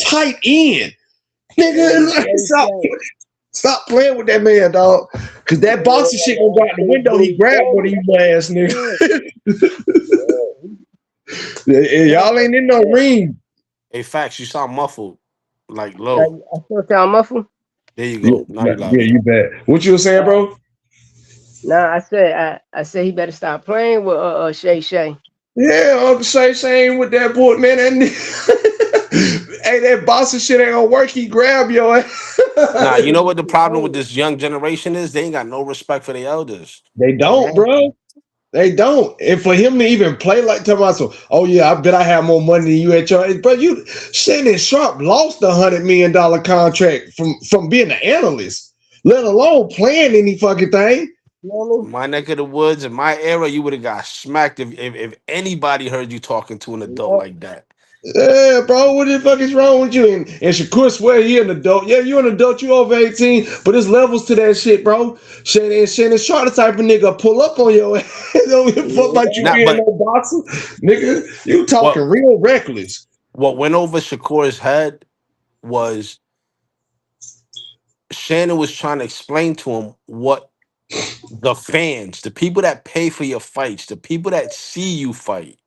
tight end. Nigga, Hey, like, hey, Frank. stop playing with that man, dog. Cause that Yeah, boxing shit gonna go out the window. He grabbed one of you ass yeah, nigga. yeah. Y'all ain't in no ring. Hey, facts. You sound muffled, like I, low. I still sound muffled. There you Yeah, go. Now you yeah, louder. you bet. What you were saying, bro? Nah, I said he better stop playing with Shay Shay. Yeah, Uncle Shay Shane with that boy, man. Hey, that boxing shit ain't gonna work. He grab your ass. Nah, you know what the problem with this young generation is? They ain't got no respect for the elders. They don't, Exactly. bro. They don't. And for him to even play like talking about so, oh yeah, I bet I have more money than you at your, but you Shannon Sharp lost $100 million contract from being an analyst, let alone playing any fucking thing. My neck of the woods in my era, you would have got smacked if anybody heard you talking to an adult like that. Yeah, bro, what the fuck is wrong with you? And Shakur swear he an adult. Yeah, you an adult, you over 18, but there's levels to that shit, bro. Shannon Sharp the type of nigga pull up on your ass. Don't give a fuck about you Not, being but no boxer. Nigga, you talking what real reckless. what went over Shakur's head was Shannon was trying to explain to him what the fans, the people that pay for your fights, the people that see you fight,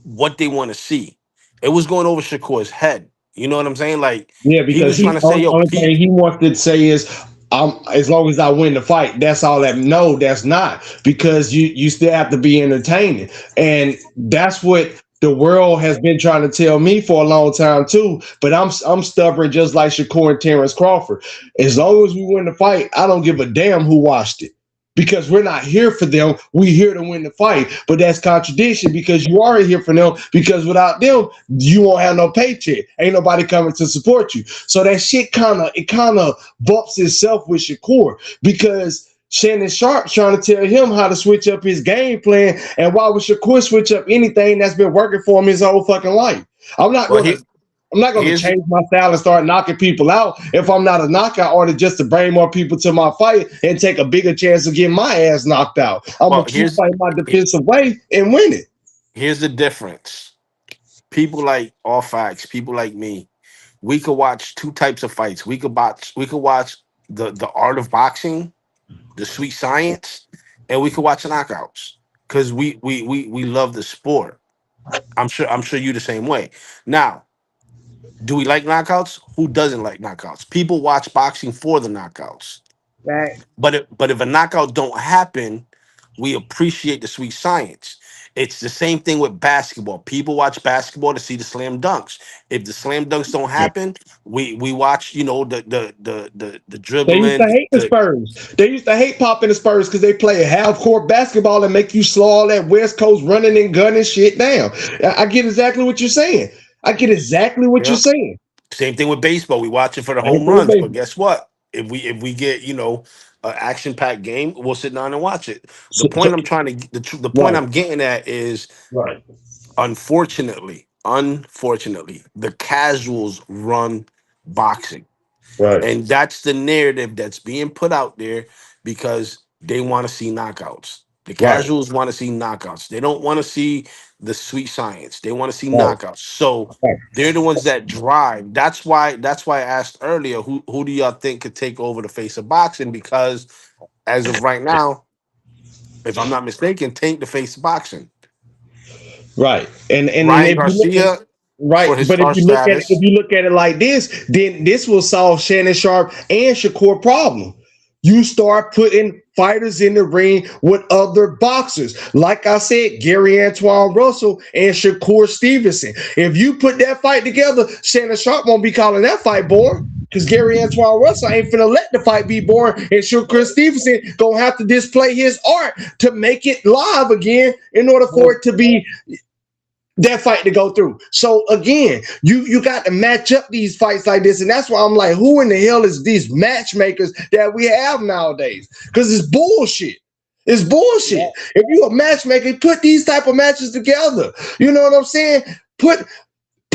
what they want to see. It was going over Shakur's head. You know what I'm saying? Like Yeah, he because was trying he to say, "Yo, only Pete." thing he wants to say is, as long as I win the fight, that's all that. No, that's not because you still have to be entertaining, and that's what the world has been trying to tell me for a long time too. But I'm stubborn, just like Shakur and Terrence Crawford. As long as we win the fight, I don't give a damn who watched it. Because we're not here for them, we here to win the fight. But that's contradiction because you are here for them. Because without them, you won't have no paycheck. Ain't nobody coming to support you. So that shit kind of bumps itself with Shakur because Shannon Sharp's trying to tell him how to switch up his game plan. And why would Shakur switch up anything that's been working for him his whole fucking life? I'm not Well, gonna I'm not going to here's change my style and start knocking people out if I'm not a knockout artist just to bring more people to my fight and take a bigger chance of getting my ass knocked out. I'm well going to keep fighting my defensive way and win it. here's the difference. People like all facts, people like me, we could watch two types of fights. We could watch the art of boxing, the sweet science, and we could watch the knockouts because we love the sport. I'm sure you the same way. Now, do we like knockouts? Who doesn't like knockouts? People watch boxing for the knockouts. Right. But if a knockout don't happen, we appreciate the sweet science. It's the same thing with basketball. People watch basketball to see the slam dunks. If the slam dunks don't happen, we watch, the They used to dribbling. hate the Spurs. They used to hate popping the Spurs because they play half court basketball and make you slow all that West Coast running and gunning shit down. I get exactly what you're saying. I get exactly what you're Yeah. saying. Same thing with baseball. We watch it for the Same home thing with runs, but baseball. guess what? If we get an action packed game, we'll sit down and watch it. The So, point I'm trying to the point right, I'm getting at is right, unfortunately, the casuals run boxing. right, And that's the narrative that's being put out there because they want to see knockouts. The right, casuals want to see knockouts. They don't want to see the sweet science. They want to see right, knockouts. So right. they're the ones that drive. That's why I asked earlier, who do y'all think could take over the face of boxing? Because as of right now, if I'm not mistaken, Tank the face of boxing. Right. And then Ryan if you look at Garcia right, for his but star if status. you look at it like this, then this will solve Shannon Sharp and Shakur problem. You start putting fighters in the ring with other boxers. Like I said, Gary Antoine Russell and Shakur Stevenson. If you put that fight together, Shannon Sharp won't be calling that fight boring. Because Gary Antoine Russell ain't finna let the fight be boring. And Shakur Stevenson gonna have to display his art to make it live again in order for it to be that fight to go through. So again, you got to match up these fights like this, and that's why I'm like, who in the hell is these matchmakers that we have nowadays? Because it's bullshit. It's bullshit. If you a matchmaker, put these type of matches together. You know what I'm saying? Put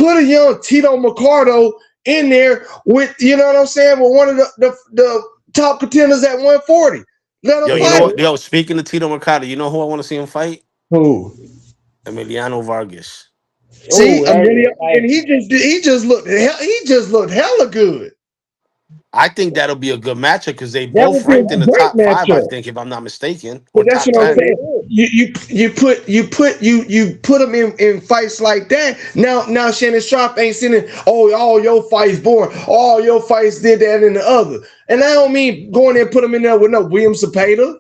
a young Tito Mercado in there with, you know what I'm saying, with one of the top contenders at 140. Let them Yo, you know fight. what? Yo, speaking of Tito Mercado, you know who I want to see him fight? Who? Emiliano Vargas. See, Oh, Amelia, hey, and he just looked hella good. I think that'll be a good matchup because they That both would be ranked in a the great top five, I matchup. think, if I'm not mistaken, But or that's top what I'm 10. saying. You put them in fights like that. Now Shannon Sharp ain't sending, oh, all your fights boring. All your fights did that and the other. And I don't mean going there and put them in there with no William Cepeda.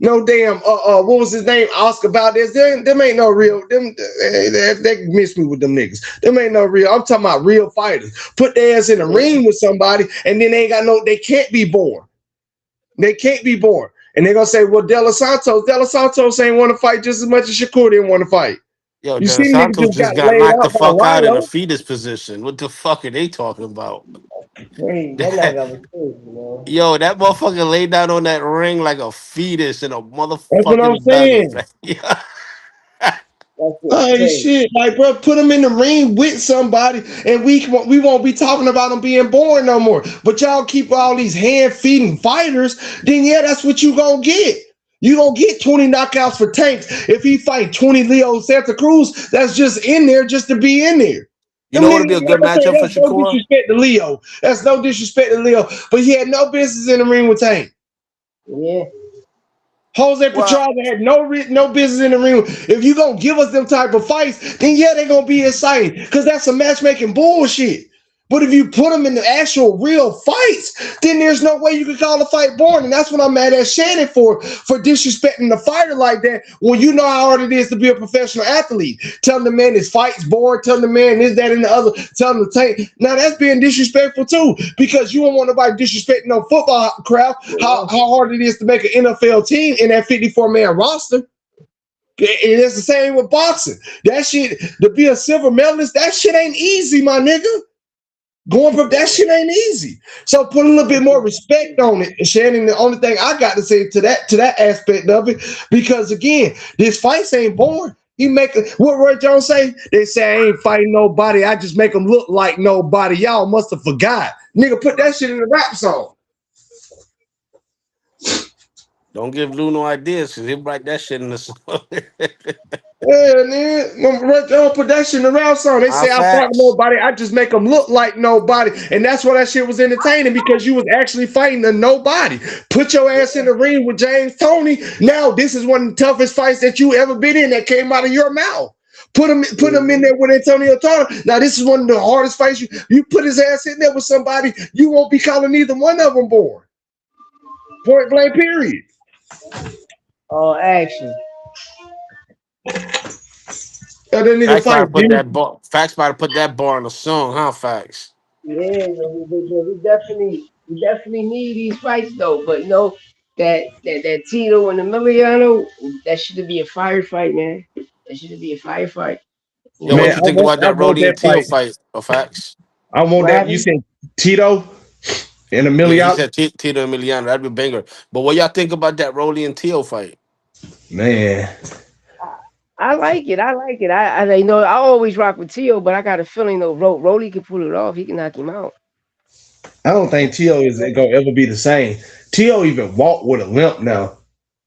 No damn what was his name? Oscar Valdez. Them ain't no real they miss me with them niggas. Them ain't no real. I'm talking about real fighters. Put their ass in the ring with somebody and then they ain't got no, they can't be born. They can't be born. And they're gonna say, well, De Los Santos ain't want to fight just as much as Shakur didn't want to fight. Yo, You De see, nigga Santos just got just got laid knocked the out by fuck out in a Rhino. fetus position. What the fuck are they talking about? Hey, that not gonna be crazy, man. Yo, that motherfucker laid down on that ring like a fetus in a That's what I'm motherfucking belly. saying. Yeah. That shit Hey, crazy. shit, like, bro, put him in the ring with somebody, and we won't be talking about him being born no more. But y'all keep all these hand feeding fighters, then yeah, that's what you gonna get. You gonna get 20 knockouts for Tanks if he fight 20 Leo Santa Cruz. That's just in there just to be in there. You Them know what would niggas, be a like good I say, matchup for that's no Shakur? disrespect to Leo. That's no disrespect to Leo, but he had no business in the ring with Tank. Yeah. Jose Well, Pedraza had no business in the ring. If you gonna give us them type of fights, then yeah, they gonna be exciting because that's some matchmaking bullshit. But if you put them in the actual real fights, then there's no way you can call a fight boring. And that's what I'm mad at Shannon for disrespecting the fighter like that when you know how hard it is to be a professional athlete. Telling the man his fight's boring, telling the man this, that, and the other, telling him to take. Now that's being disrespectful too, because you don't want nobody disrespecting no football crowd, how hard it is to make an NFL team in that 54-man roster. And it's the same with boxing. That shit, to be a silver medalist, that shit ain't easy, my nigga. Going from that shit ain't easy. So put a little bit more respect on it, Shannon. The only thing I got to say to that aspect of it, because again, this fights ain't boring. He make what Roy Jones say? They say I ain't fighting nobody. I just make them look like nobody. Y'all must have forgot. Nigga, put that shit in the rap song. don't give Lou no ideas because he'll write that shit in the song. Yeah, nigga. Roy Jones put that shit in the rap song. They Our say I fought facts. nobody. I just make them look like nobody. And that's why that shit was entertaining because you was actually fighting a nobody. Put your ass in the ring with James Toney. Now this is one of the toughest fights that you ever been in that came out of your mouth. Put him in there with Antonio Tarver. Now this is one of the hardest fights. You put his ass in there with somebody, you won't be calling either one of them born. Point blank. Period. All action. That nigga Facts about fight to put Jimmy. that bar. Facts about to put that bar in the song, huh? Facts. Yeah, we definitely need these fights though. But that Tito and the Emiliano, that should be a firefight, man. That should be a firefight. You Yo, know what Man, you I think want about I that want Rody that and Teal fight. fight? Facts. I want what that. You happened? said Tito and Yeah, he Emiliano. said Tito Emiliano. That'd be a banger. But what y'all think about that Rody and Teal fight? Man, I like it. I like it. I always rock with Tio, but I got a feeling though, Rolly can pull it off. He can knock him out. I don't think T.O. is gonna ever be the same. T.O. even walk with a limp now.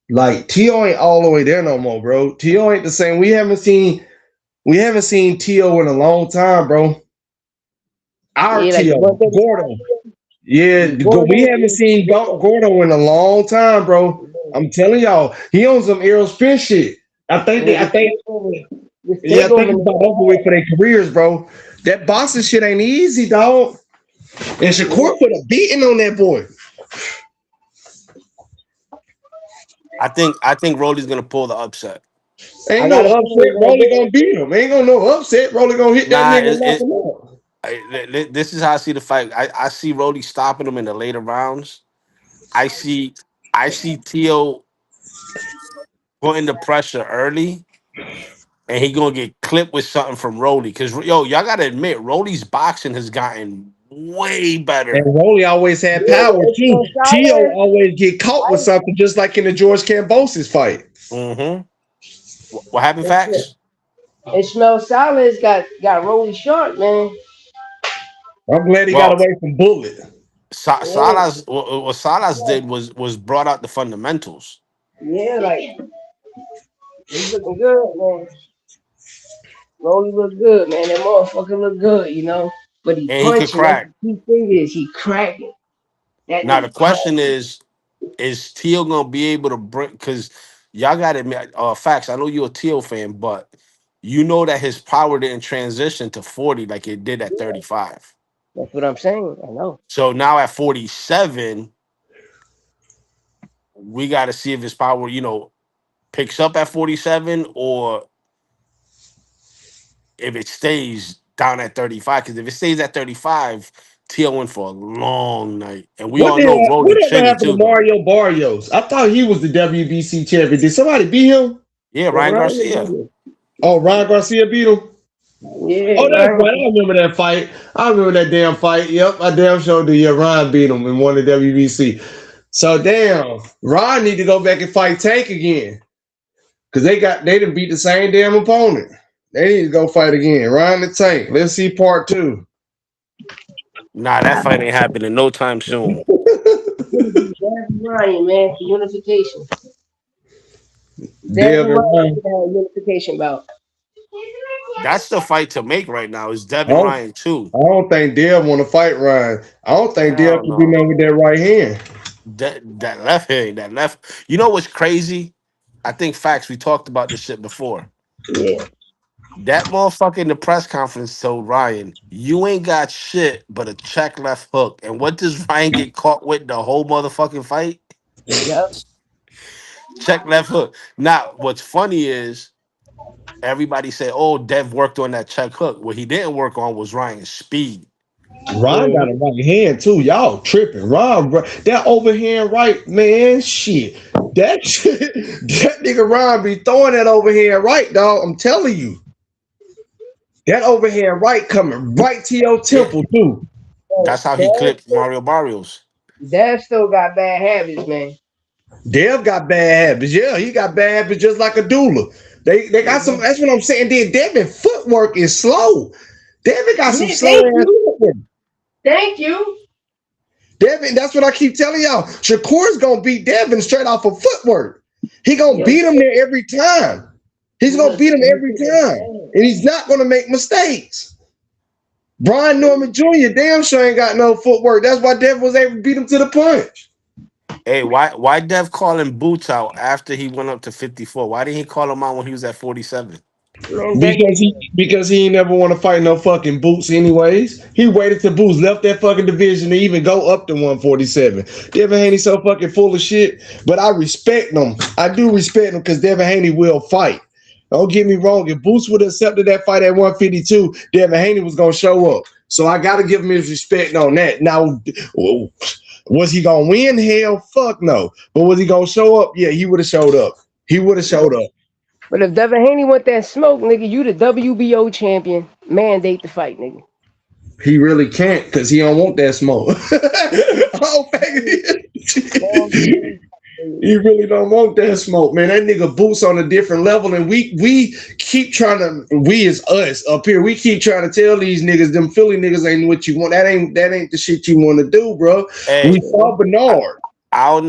Like T.O. ain't all the way there no more, bro. T.O. ain't the same. We haven't seen T.O. in a long time, bro. Our Yeah, like the T.O. 135. Gordo. Yeah, Yeah, Gordo. we haven't Yeah, seen Gordo. Gordo in a long time, bro. Yeah, I'm telling y'all, he on some Errol Spence shit. I think yeah, they, I think this yeah, I think takeover it's never about over with hard. for their careers, bro. That boxing shit ain't easy, dog. And Yeah, Shakur put a beating on that boy. I think Rody's gonna pull the upset. I Ain't no got a feeling upset. he's gonna Rolly do it. gonna beat him. Ain't gonna no upset. Rolly gonna hit that Nah, nigga and knock him out. this is how I see the fight. I see Rody stopping him in the later rounds. I see I see Tio putting the pressure early, and he gonna get clipped with something from Rody. Cause y'all gotta admit, Rody's boxing has gotten way better. And Rolly always had Yeah, power but too. Tio Gonzalez, always get caught with right? something, just like in the George Kambosos fight. Mm-hmm. What happened, That's it. facts? Ishmael Salas got Rolly short, man. I'm glad he got Well, away from Bullet. Yeah, What Salas did was brought out the fundamentals, yeah, like he's looking good, man. Rolly look good, man. That motherfucker look good. But he and he could punching. That's crack. the key thing is he cracking. That Now the nigga crack. question is Teal gonna be able to bring? Because y'all got to admit, facts. I know you're a Teal fan, but you know that his power didn't transition to 40 like it did at 35. That's what I'm saying. I know. So now at 47, we got to see if his power, picks up at 47 or if it stays down at 35. Because if it stays at 35, T.O. went for a long night, and we What all did know Rolly whatever Chinny happened to too, though. Mario Barrios? I thought he was the WBC champion. Did somebody beat him? Yeah, Yeah, Ryan Ryan Garcia. beat him. Oh, Ryan Garcia beat him. Yeah, Oh, that's Ryan. right. I remember that fight. I remember that damn fight. Yep, I damn sure do. Yeah, Ryan beat him and won the WBC. So damn, Ryan need to go back and fight Tank again because they didn't beat the same damn opponent. They need to go fight again. Ryan the Tank. Let's see part two. Nah, that fight ain't happening no time soon. Devin Ryan, man, for unification. Devin Devin Ryan Ryan. should have a unification bout. That's the fight to make right now. Is I Devin don't, Ryan too? I don't think Dev want to fight Ryan. I don't think Dev Hell can do no. nothing with that right hand. That left hand, that left. You know what's crazy? I think facts. We talked about this shit before. Yeah. That motherfucker in the press conference told Ryan, "You ain't got shit but a check left hook." And what does Ryan get caught with the whole motherfucking fight? Yep. Check left hook. Now, what's funny is everybody said, "Oh, Dev worked on that check hook." What he didn't work on was Ryan's speed. Ron got a right hand too. Y'all tripping. That overhand right, man, shit. That shit, that nigga Ron be throwing that overhand right, dog. I'm telling you. That overhand right coming right to your Yeah, temple too. So that's how he Dev, clipped Mario Barrios. Dev still got bad habits, man. Dev got bad habits. Yeah, he got bad habits just like a doula. They got some. Mhm. That's what I'm saying. Then Devin footwork is slow. Devin got some Yeah, slow thank ass you. footwork. Thank you. Devin, that's what I keep telling y'all. Shakur's gonna beat Devin straight off of footwork. He gonna Yo, beat him there every time. He's gonna look, beat him let me every take a time, stand. and he's not gonna make mistakes. Brian Norman Jr. damn sure ain't got no footwork. That's why Devin was able to beat him to the punch. Hey, why Dev call him Boots out after he went up to 54? Why didn't he call him out when he was at 47? Man, that Because nigga. he ain't never want to fight no fucking Boots anyways. He waited till Boots left that fucking division to even go up to 147. Devin Haney so fucking full of shit, but I respect him. I do respect him because Devin Haney will fight. Don't get me wrong. If Boots would have accepted that fight at 152, Devin Haney was gonna show up. So I gotta give him his respect on that. Now, was he gonna win? Hell, fuck no. But was he gonna show up? Yeah, he would have showed up. He would have showed up. But if Devin Haney want that smoke, nigga, you the WBO champion. Mandate the fight, nigga. He really can't because he don't want that smoke. Oh, Mandate. he really don't want that smoke, man. That nigga Boots on a different level, and we keep trying to. We is us up here. We keep trying to tell these niggas, them Philly niggas ain't what you want. That ain't the shit you want to do, bro. We Hey, saw Bernard. I don't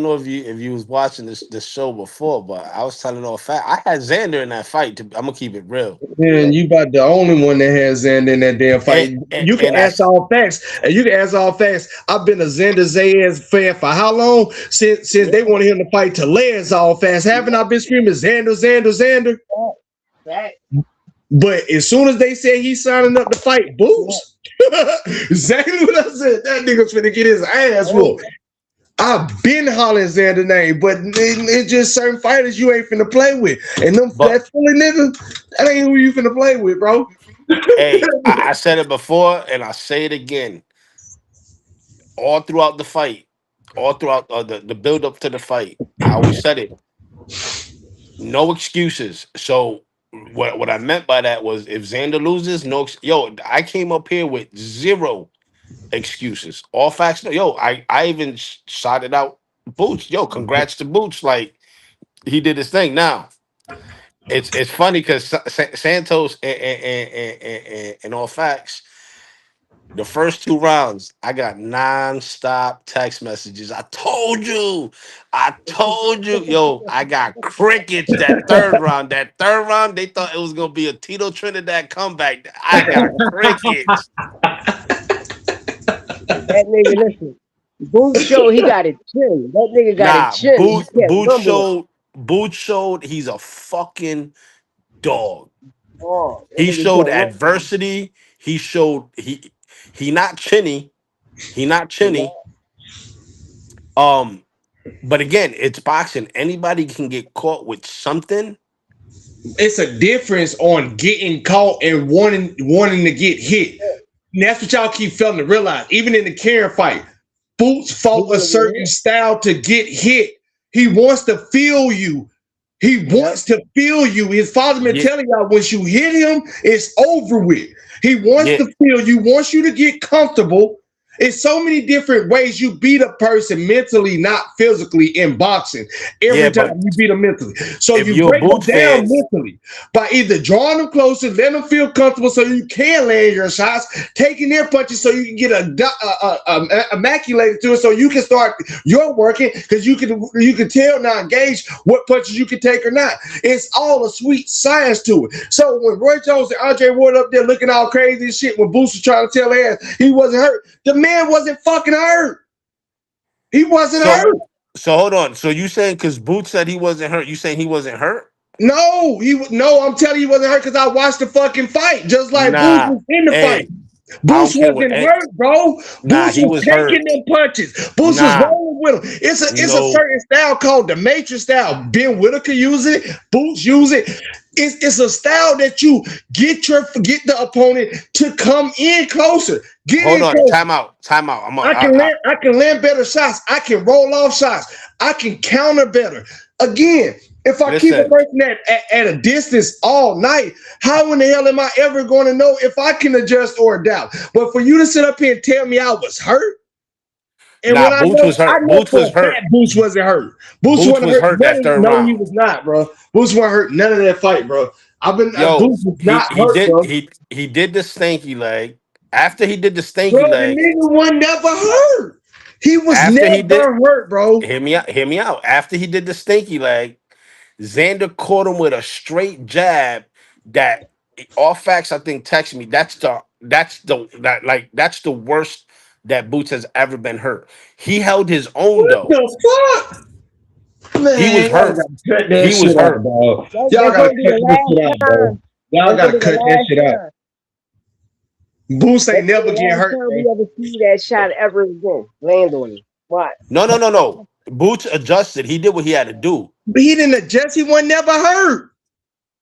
know if you was watching this show before, but I was telling all fact. I had Xander in that fight. I'm gonna keep it real. Man, you about the only one that has Xander in that damn And, fight. and, You can and I ask all facts, and you can ask all facts. I've been a Xander Zayas fan for how long? Since they wanted him to fight to Les all fast. Haven't I been screaming Xander, Xander, Xander? That, But as soon as they said he's signing up to fight that, Boots, exactly what I said. That nigga's finna get his ass oh, whooped. I've been hollering Xander name, but it's just certain fighters you ain't finna play with. And them but that Philly nigga, that ain't who you finna play with, bro. hey, I said it before and I say it again. All throughout the fight, all throughout the build up to the fight, I always said it. No excuses. So what I meant by that was if Xander loses, yo, I came up here with zero excuses. All facts. Yo, I even shouted out Boots. Yo, congrats to Boots. Like he did his thing. Now it's funny because Santos and all facts. The first two rounds, I got non-stop text messages. I told you. I told you. Yo, I got crickets that third round. That third round, they thought it was going to be a Tito Trinidad comeback. I got crickets. that nigga, listen. Boot show he got a chin. That nigga got a Nah, chin. He kept rumbling. Boot showed he's a fucking dog. Oh, that He nigga showed kept rumbling. adversity. He showed he not chinny. He not chinny. Um, but again, it's boxing. Anybody can get caught with something. It's a difference on getting caught and wanting to get hit. And that's what y'all keep failing to realize. Even in the Karen fight, Boots He fought a wanna get certain hit. style to get hit. He wants to feel you. He Yep. wants to feel you. His father been Yeah, telling y'all once you hit him, it's over with. He wants yeah, to feel you, wants you to get comfortable. In so many different ways, you beat a person mentally, not physically in boxing. yeah. Every time But you beat them mentally. So if you you're a break them Boots down fan, mentally by either drawing them closer, letting them feel comfortable so you can land your shots, taking their punches so you can get immaculated to it so you can start your working because you can tell now engage what punches you can take or not. It's all a sweet science to it. So when Roy Jones and Andre Ward up there looking all crazy and shit when Boots was trying to tell ass he wasn't hurt, the man wasn't fucking hurt. He wasn't so hurt. so hold on. So you saying because Boots said he wasn't hurt, you saying he wasn't hurt? No, no. I'm telling you, he wasn't hurt because I watched the fucking fight, just like Boots Nah. was in the fight. Hey, I don't Boots care what. wasn't hurt, bro. Nah, Boots he was was taking hurt. them punches. Boots was Nah, rolling with them. It's a no. certain style called the Matrix style. Ben Whitaker use it. Boots use it. It's a style that you get the opponent to come in closer. Get Hold in on. closer. Time out. Time out. I can land better shots. I can roll off shots. I can counter better. Again, if I keep a Listen. person at a distance all night, how in the hell am I ever going to know if I can adjust or adapt? But for you to sit up here and tell me I was hurt, and Nah, when Boots was I hurt. know Boots for was a hurt. fact Boots wasn't hurt. Boots Boots wasn't was hurt. hurt that third No, he round. was not, bro. Boots wasn't hurt none of that fight, bro. Yo, Boots was he not he hurt, did bro. he did the stanky leg. After he did the Bro, stanky the leg, nigga was never hurt. He was after he did never hurt, bro. hear me out, hear me out. After he did the stinky leg, Xander caught him with a straight jab that all facts I think text me. That's the worst that Boots has ever been hurt. He held his own What though. the fuck? He was Man, y'all hurt. gotta cut that He was shit out, hurt. dog. Y'all That's gotta gonna be cut the that shit last out, bro. time. Y'all That's gotta gonna be the cut that shit last out. time. Boost ain't That's gonna be never the get last hurt, time bro. we ever see that shot ever again. Land on him. What? No, no, no, no. Boots adjusted. He did what he had to do. But he didn't adjust. He was never hurt.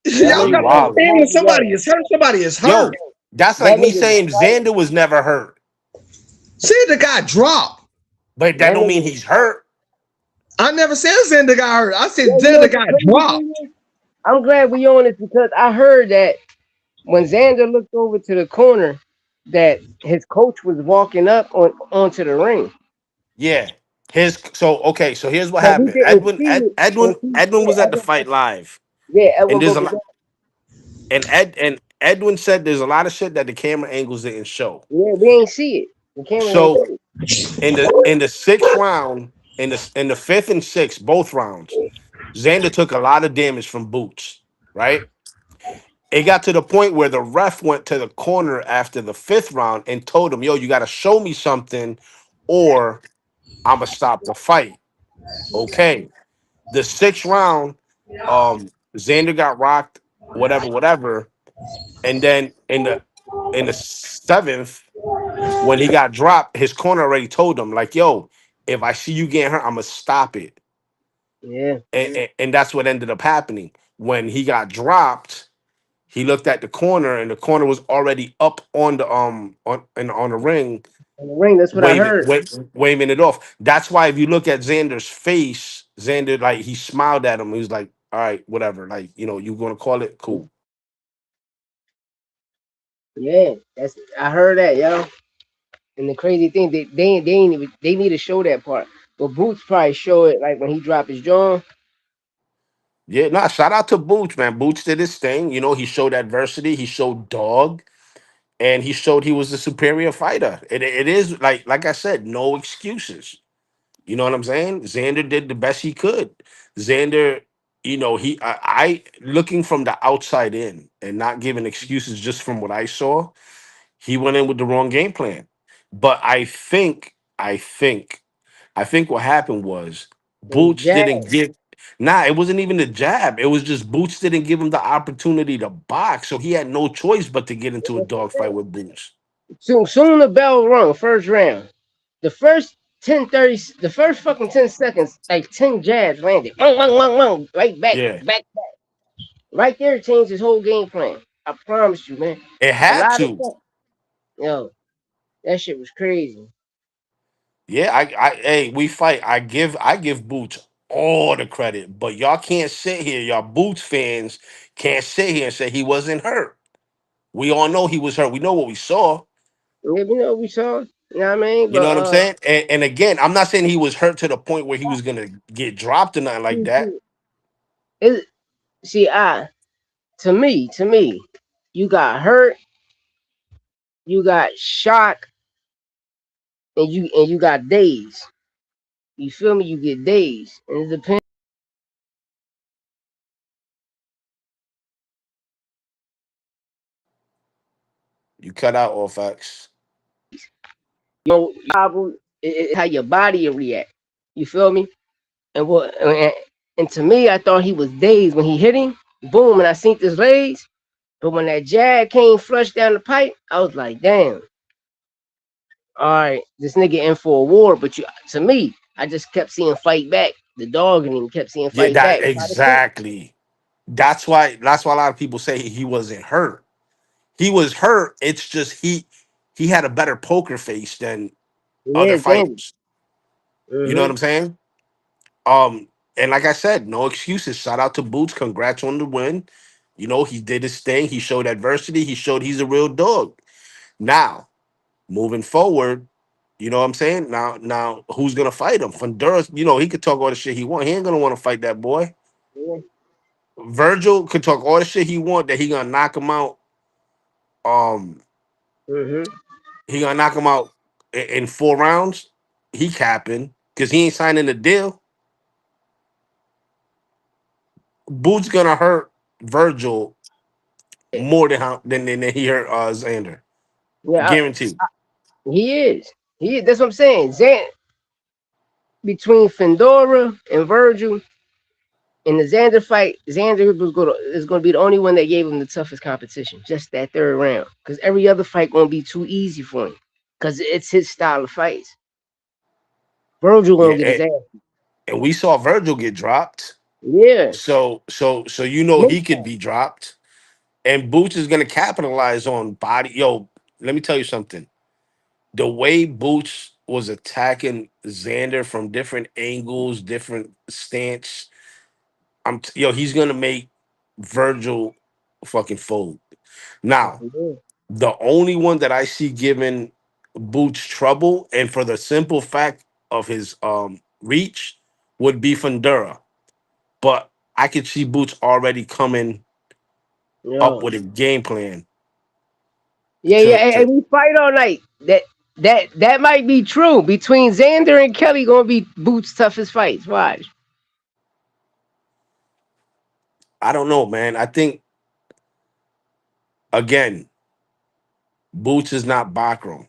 That Yo, Y'all you nigga gotta was wildin'. understand when happy, somebody yo. is hurt, somebody is hurt. Yo, that's like That me nigga was saying fighting. Xander was never hurt, See the guy drop. but that That don't nigga mean was he's fighting. hurt. I never said Xander got hurt. I said Yo, you know Xander what the got crazy dropped. thing is? I'm glad we on it because I heard that when Xander looked over to the corner, that his coach was walking up onto the ring, Yeah. So here's what but we happened. didn't see it Edwin yeah, was at the fight live. And Edwin there's broke a it lot down. and Edwin said there's a lot of shit that the camera angles didn't show. Yeah, we ain't see it. The camera ain't So see it. in the sixth round, in the fifth and sixth, both rounds, Xander took a lot of damage from Boots, right? It got to the point where the ref went to the corner after the fifth round and told him, yo, you gotta show me something, or I'ma stop the fight. Okay. The sixth round, Xander got rocked, whatever, whatever. And then in the seventh, when he got dropped, his corner already told him, like, yo, if I see you getting hurt, I'm gonna stop it. Yeah, And that's what ended up happening. When he got dropped, he looked at the corner, and the corner was already up on the on the ring, in the ring. That's what I waving heard. waving it off. That's why if you look at Xander's face, Xander, like, he smiled at him. He was like, all right, whatever. Like, you gonna call it? Cool. Yeah, that's I heard that, yo. And the crazy thing, they ain't even they need to show that part. But Boots probably show it like when he dropped his jaw. Yeah, nah, shout out to Boots, man. Boots did his thing. He showed adversity, he showed dog, and he showed he was the superior fighter. It is like I said, no excuses. You know what I'm saying? Xander did the best he could. Xander, I looking from the outside in and not giving excuses just from what I saw, he went in with the wrong game plan. But I think what happened was And Boots Jack, didn't give. Nah, it wasn't even the jab. It was just Boots didn't give him the opportunity to box, so he had no choice but to get into a dogfight with Boots. soon the bell rung, first round. The first 10, 30, the first fucking 10 seconds, like 10 jabs landed. Right back, Yeah, back, right there changed his whole game plan. I promise you, man. it A had lot of to. stuff. Yo. That shit was crazy. Yeah, hey, we fight. I give Boots all the credit, but y'all can't sit here. Y'all Boots fans can't sit here and say he wasn't hurt. We all know he was hurt. We know what we saw. Yeah, we know we saw. You know what I mean? You know But what I'm saying? And again, I'm not saying he was hurt to the point where he was gonna get dropped or nothing like see, that. see, it, see, to me, you got hurt, you got shock, and you got days. You feel me? You get days, and it depends. You cut out all facts. You know, it's how your body will react. You feel me? And to me, I thought he was dazed when he hit him. Boom, and I seen his legs. But when that jab came flush down the pipe, I was like, damn. All right, this nigga in for a war. But to me, I just kept seeing fight back. The dog in him kept seeing Yeah, fight that back. exactly. That's why a lot of people say he wasn't hurt. He was hurt. It's just he had a better poker face than other Yeah, Xander. fighters. You know what Mm-hmm. I'm saying? Um, and like I said, no excuses. Shout out to Boots. Congrats on the win. You know, he did his thing. He showed adversity. He showed he's a real dog. Now, moving forward, you know what I'm saying? Now who's gonna fight him? Honduras, you know, he could talk all the shit he want. He ain't gonna want to fight that boy. Yeah. Virgil could talk all the shit he want that he gonna knock him out. Um, Mm-hmm. he gonna knock him out in 4 rounds. He capping because he ain't signing the deal. Boots gonna hurt Virgil more than than he hurt Xander. Yeah, Guaranteed. he is. He is. That's what I'm saying. Between Fedora and Virgil in the Xander fight, Xander is going to be the only one that gave him the toughest competition. Just that third round, because every other fight going to be too easy for him, because it's his style of fights. Virgil Yeah, going to get his ass. and we saw Virgil get dropped. Yeah. So you know he could be dropped. And Boots is gonna capitalize on body. Yo, let me tell you something. The way Boots was attacking Xander from different angles, different stance, he's gonna make Virgil fucking fold. Now, Yeah. the only one that I see giving Boots trouble, and for the simple fact of his reach, would be Fundura. But I could see Boots already coming up Yo. with a game plan Yeah, yeah. to Hey, to we fight all night. That might be true. Between Xander and Kelly, going to be Boots' toughest fights. Watch. I don't know, man. I think again, Boots is not Bakram.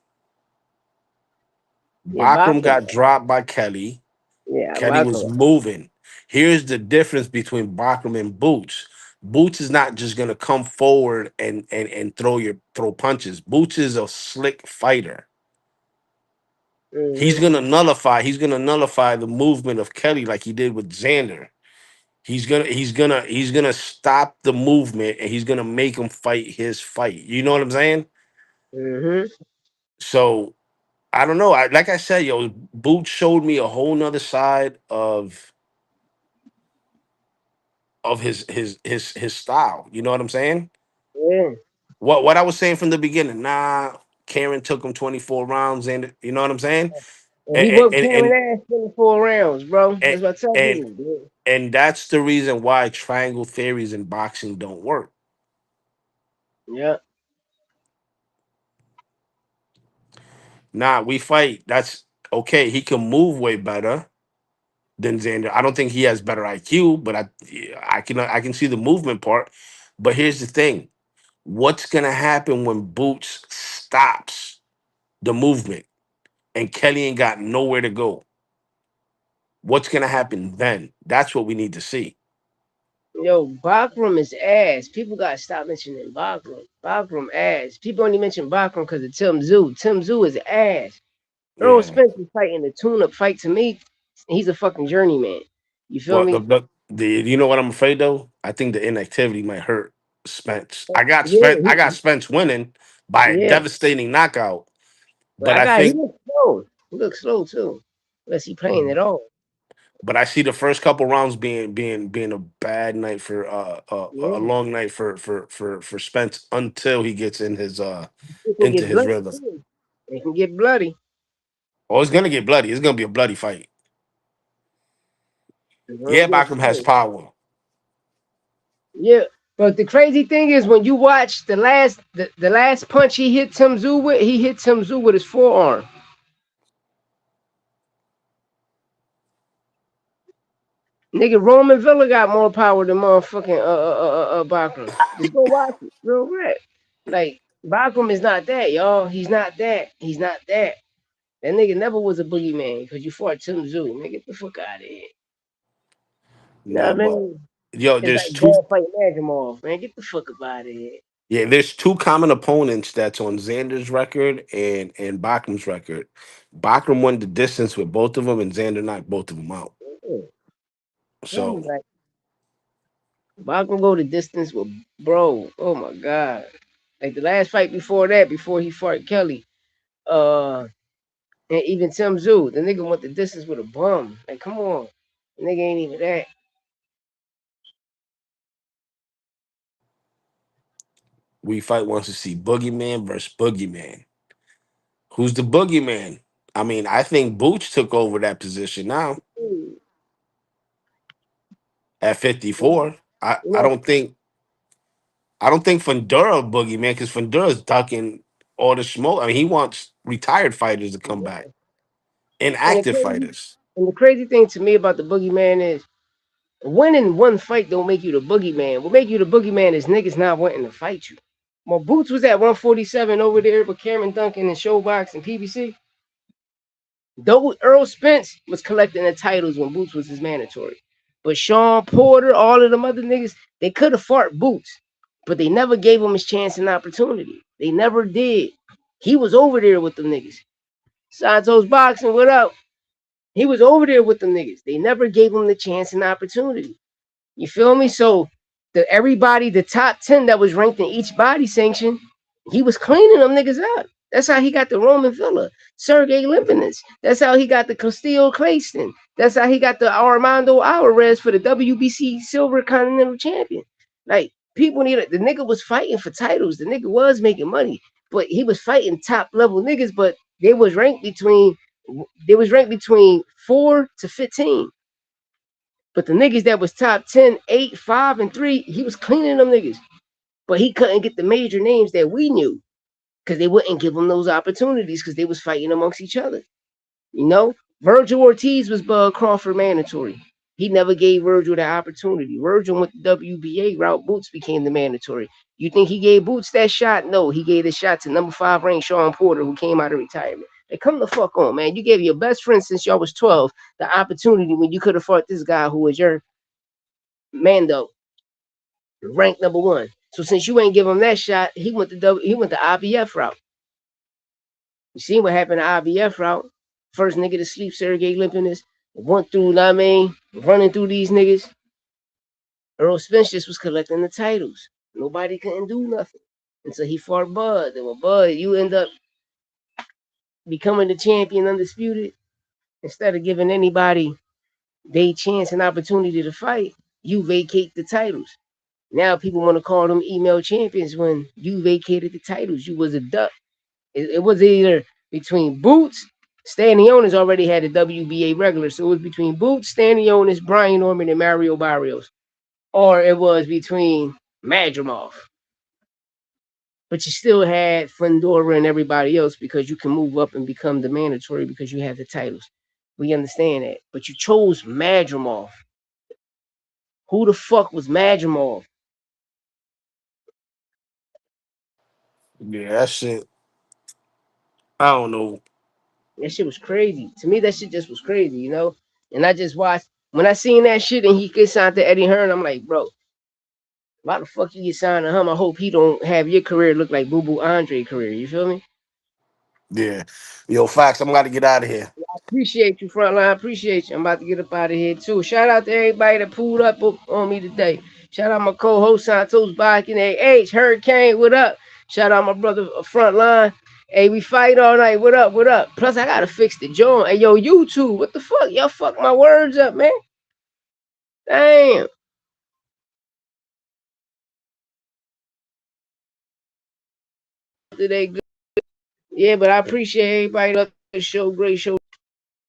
Yeah, Bakram Bachman. got dropped by Kelly. Yeah, Kelly was Bachman. moving. Here's the difference between Bakram and Boots. Boots is not just gonna come forward and throw punches. Boots is a slick fighter. Hmm. He's gonna nullify the movement of Kelly like he did with Xander. He's gonna stop the movement and he's gonna make him fight his fight. You know what I'm saying? Hmm. So I don't know. Like I said, yo, Boots showed me a whole nother side of his style. You know what I'm saying? Yeah. What I was saying from the beginning. Nah, Karen took him 24 rounds, and you know what I'm saying? And he And whooped and Cameron and ass 24 rounds, bro. and That's what I tell and, people. Bro. and that's the reason why triangle theories in boxing don't work. Yeah. Nah, we fight. That's okay. He can move way better than Xander. I don't think he has better IQ, but I can see the movement part. But here's the thing: what's gonna happen when Boots stops the movement and Kelly ain't got nowhere to go? What's gonna happen then? That's what we need to see. Yo, Bachram is ass. People gotta stop mentioning Bachram. Bachram ass. People only mention Bachram because of Tim Zoo. Tim Zoo is ass. Earl Yeah. Spence is fighting the tune-up fight to me. He's a fucking journeyman. You feel Well, me? you know what I'm afraid though? I think the inactivity might hurt Spence. Yeah, I got Spence winning by a yeah. devastating knockout. But But I I got he think, looks slow. He looks slow too. Unless he playing at all. but I see the first couple rounds being a bad night for a Yeah. long night for Spence until he gets in his It can into get his bloody rhythm. too. It can get bloody. Oh, it's gonna get bloody. It's gonna be a bloody fight. It's gonna Yeah, get Bacham has bloody. power. Yeah. But the crazy thing is when you watch the last punch he hit Tim Tszyu with, he hit Tim Tszyu with his forearm. Nigga, Roman Villa got more power than motherfucking Bachman. Just go watch it. Real rap. Like, Bachman is not that, y'all. He's not that. He's not that. That nigga never was a boogeyman because you fought Tim Tszyu. Nigga, get the fuck out of here. You know No, what I but mean? yo, It's there's like two. bad fight Madrimov, man. Get the fuck up out of here. Yeah, there's two common opponents that's on Xander's record and Bachman's record. Bachman won the distance with both of them, and Xander knocked both of them out. Yeah. Tell me, So like, Bachman go the distance with bro. Oh my god. Like the last fight before that, before he fought Kelly, and even Tim Tszyu, the nigga went the distance with a bum. Like, come on. The nigga ain't even that. we fight wants to see Boogeyman versus Boogeyman. Who's the Boogeyman? I mean, I think Booch took over that position now You at 54. I know, don't think Fundura Boogeyman because Fundura's ducking all the smoke. I mean, he wants retired fighters to come back, and inactive fighters. the crazy thing to me about the boogeyman is winning one fight don't make you the boogeyman. What make you the boogeyman is niggas not wanting to fight you. When Boots was at 147 over there with Cameron Duncan and Showbox and PBC, though Earl Spence was collecting the titles when Boots was his mandatory. But Sean Porter, all of them other niggas, they could have fought Boots, but they never gave him his chance and opportunity. They never did. He was over there with them niggas. Santos boxing, what up? He was over there with them niggas. They never gave him the chance and opportunity. You feel me? So the top 10 that was ranked in each body sanction, he was cleaning them niggas out. That's how he got the Roman Villa, Sergey Limpinus. That's how he got the Castillo Clayston. That's how he got the Armando Alvarez for the WBC Silver Continental Champion. Like, people need it. The nigga was fighting for titles. The nigga was making money, but he was fighting top level niggas. But they was ranked between 4 to 15. But the niggas that was top 10, 8, 5, and 3, he was cleaning them niggas. But he couldn't get the major names that we knew because they wouldn't give him those opportunities because they was fighting amongst each other. You know, Virgil Ortiz was Bud Crawford mandatory. He never gave Virgil the opportunity. Virgil went the WBA route. Boots became the mandatory. You think he gave Boots that shot? No, he gave the shot to number 5 ranked Sean Porter, who came out of retirement. Like, come the fuck on, man. You gave your best friend since y'all was 12 the opportunity when you could have fought this guy who was your Mando, ranked number 1. So since you ain't give him that shot, he went the IBF route. You see what happened to IBF route? First nigga to sleep, Sergey Limpinus. Went through, I mean, running through these niggas. Earl Spence just was collecting the titles. Nobody couldn't do nothing until he fought Bud. And with Bud, you end up becoming the champion undisputed. Instead of giving anybody they chance and opportunity to fight, you vacate the titles. Now people want to call them email champions when you vacated the titles. You was a duck. It was either between Boots, Stanionis already had the WBA regular, so it was between Boots, Stanionis, Brian Norman, and Mario Barrios, or it was between Madrimov. But you still had Fundora and everybody else because you can move up and become the mandatory because you have the titles. We understand that, but you chose Madrimov. Who the fuck was Madrimov? Yeah, that shit. I don't know. That shit was crazy. To me, that shit just was crazy, you know? And I just watched, when I seen that shit and he gets signed to Eddie Hearn, I'm like, bro, why the fuck you get signed to him? I hope he don't have your career look like Boo Boo Andre career. You feel me? Yeah, yo, facts. I'm about to get out of here. Appreciate you, Frontline. Appreciate you. I'm about to get up out of here too. Shout out to everybody that pulled up on me today. Shout out my co-host Santos Bach and H Hurricane. What up? Shout out my brother Frontline. Hey, we fight all night. What up? What up? Plus, I gotta fix the joint. Hey, yo, YouTube, what the fuck? Y'all fuck my words up, man. Damn. Today, good. Yeah, but I appreciate everybody up the show. Great show.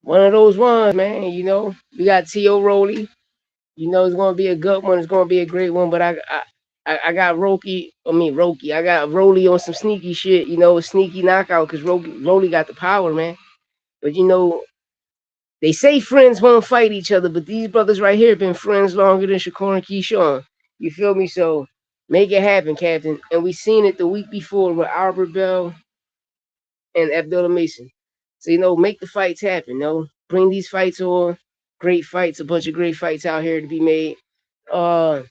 One of those ones, man. You know, we got T.O. Rowley. You know, it's gonna be a good one. It's gonna be a great one. But I got Roki. I mean Roki. I got Rolly on some sneaky shit. You know, a sneaky knockout because Rolly got the power, man. But you know, they say friends won't fight each other, but these brothers right here have been friends longer than Shakur and Keyshawn. You feel me? So make it happen, Captain. And we seen it the week before with Albert Bell and Abdullah Mason. So you know, make the fights happen. You know, bring these fights on. Great fights, a bunch of great fights out here to be made. Uh,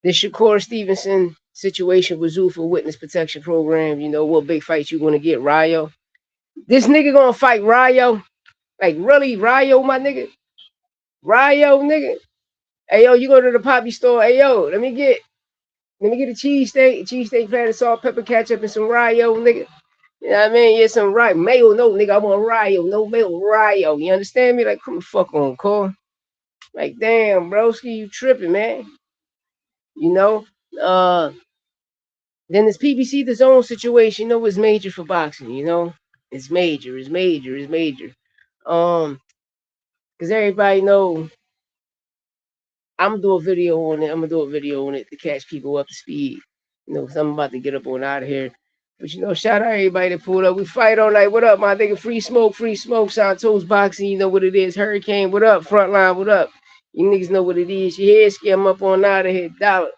this Shakur Stevenson situation with Zuffa Witness Protection Program. You know what big fights you gonna get, Ryo? This nigga gonna fight Ryo? Like really, Ryo, my nigga? Ryo, nigga? Hey yo, you go to the poppy store. Hey yo, let me get a cheesesteak platter, salt, pepper, ketchup, and some Ryo, nigga. You know what I mean? Yeah, some right mayo, no nigga. I want Ryo, no mayo, Ryo. You understand me? Like, come the fuck on, call. Like, damn, broski, you tripping, man. You know? Then this PBC the zone situation, you know, is major for boxing, you know? It's major, it's major, it's major. Because everybody know I'm gonna do a video on it. I'm gonna do a video on it to catch people up to speed. You know, cause I'm about to get up on out of here. But you know, shout out everybody that pulled up. We fight all night. What up, my nigga? Free smoke, Santos boxing. You know what it is. Hurricane, what up? Frontline, what up? You niggas know what it is. You hear? Scam up on out of here. Dollar.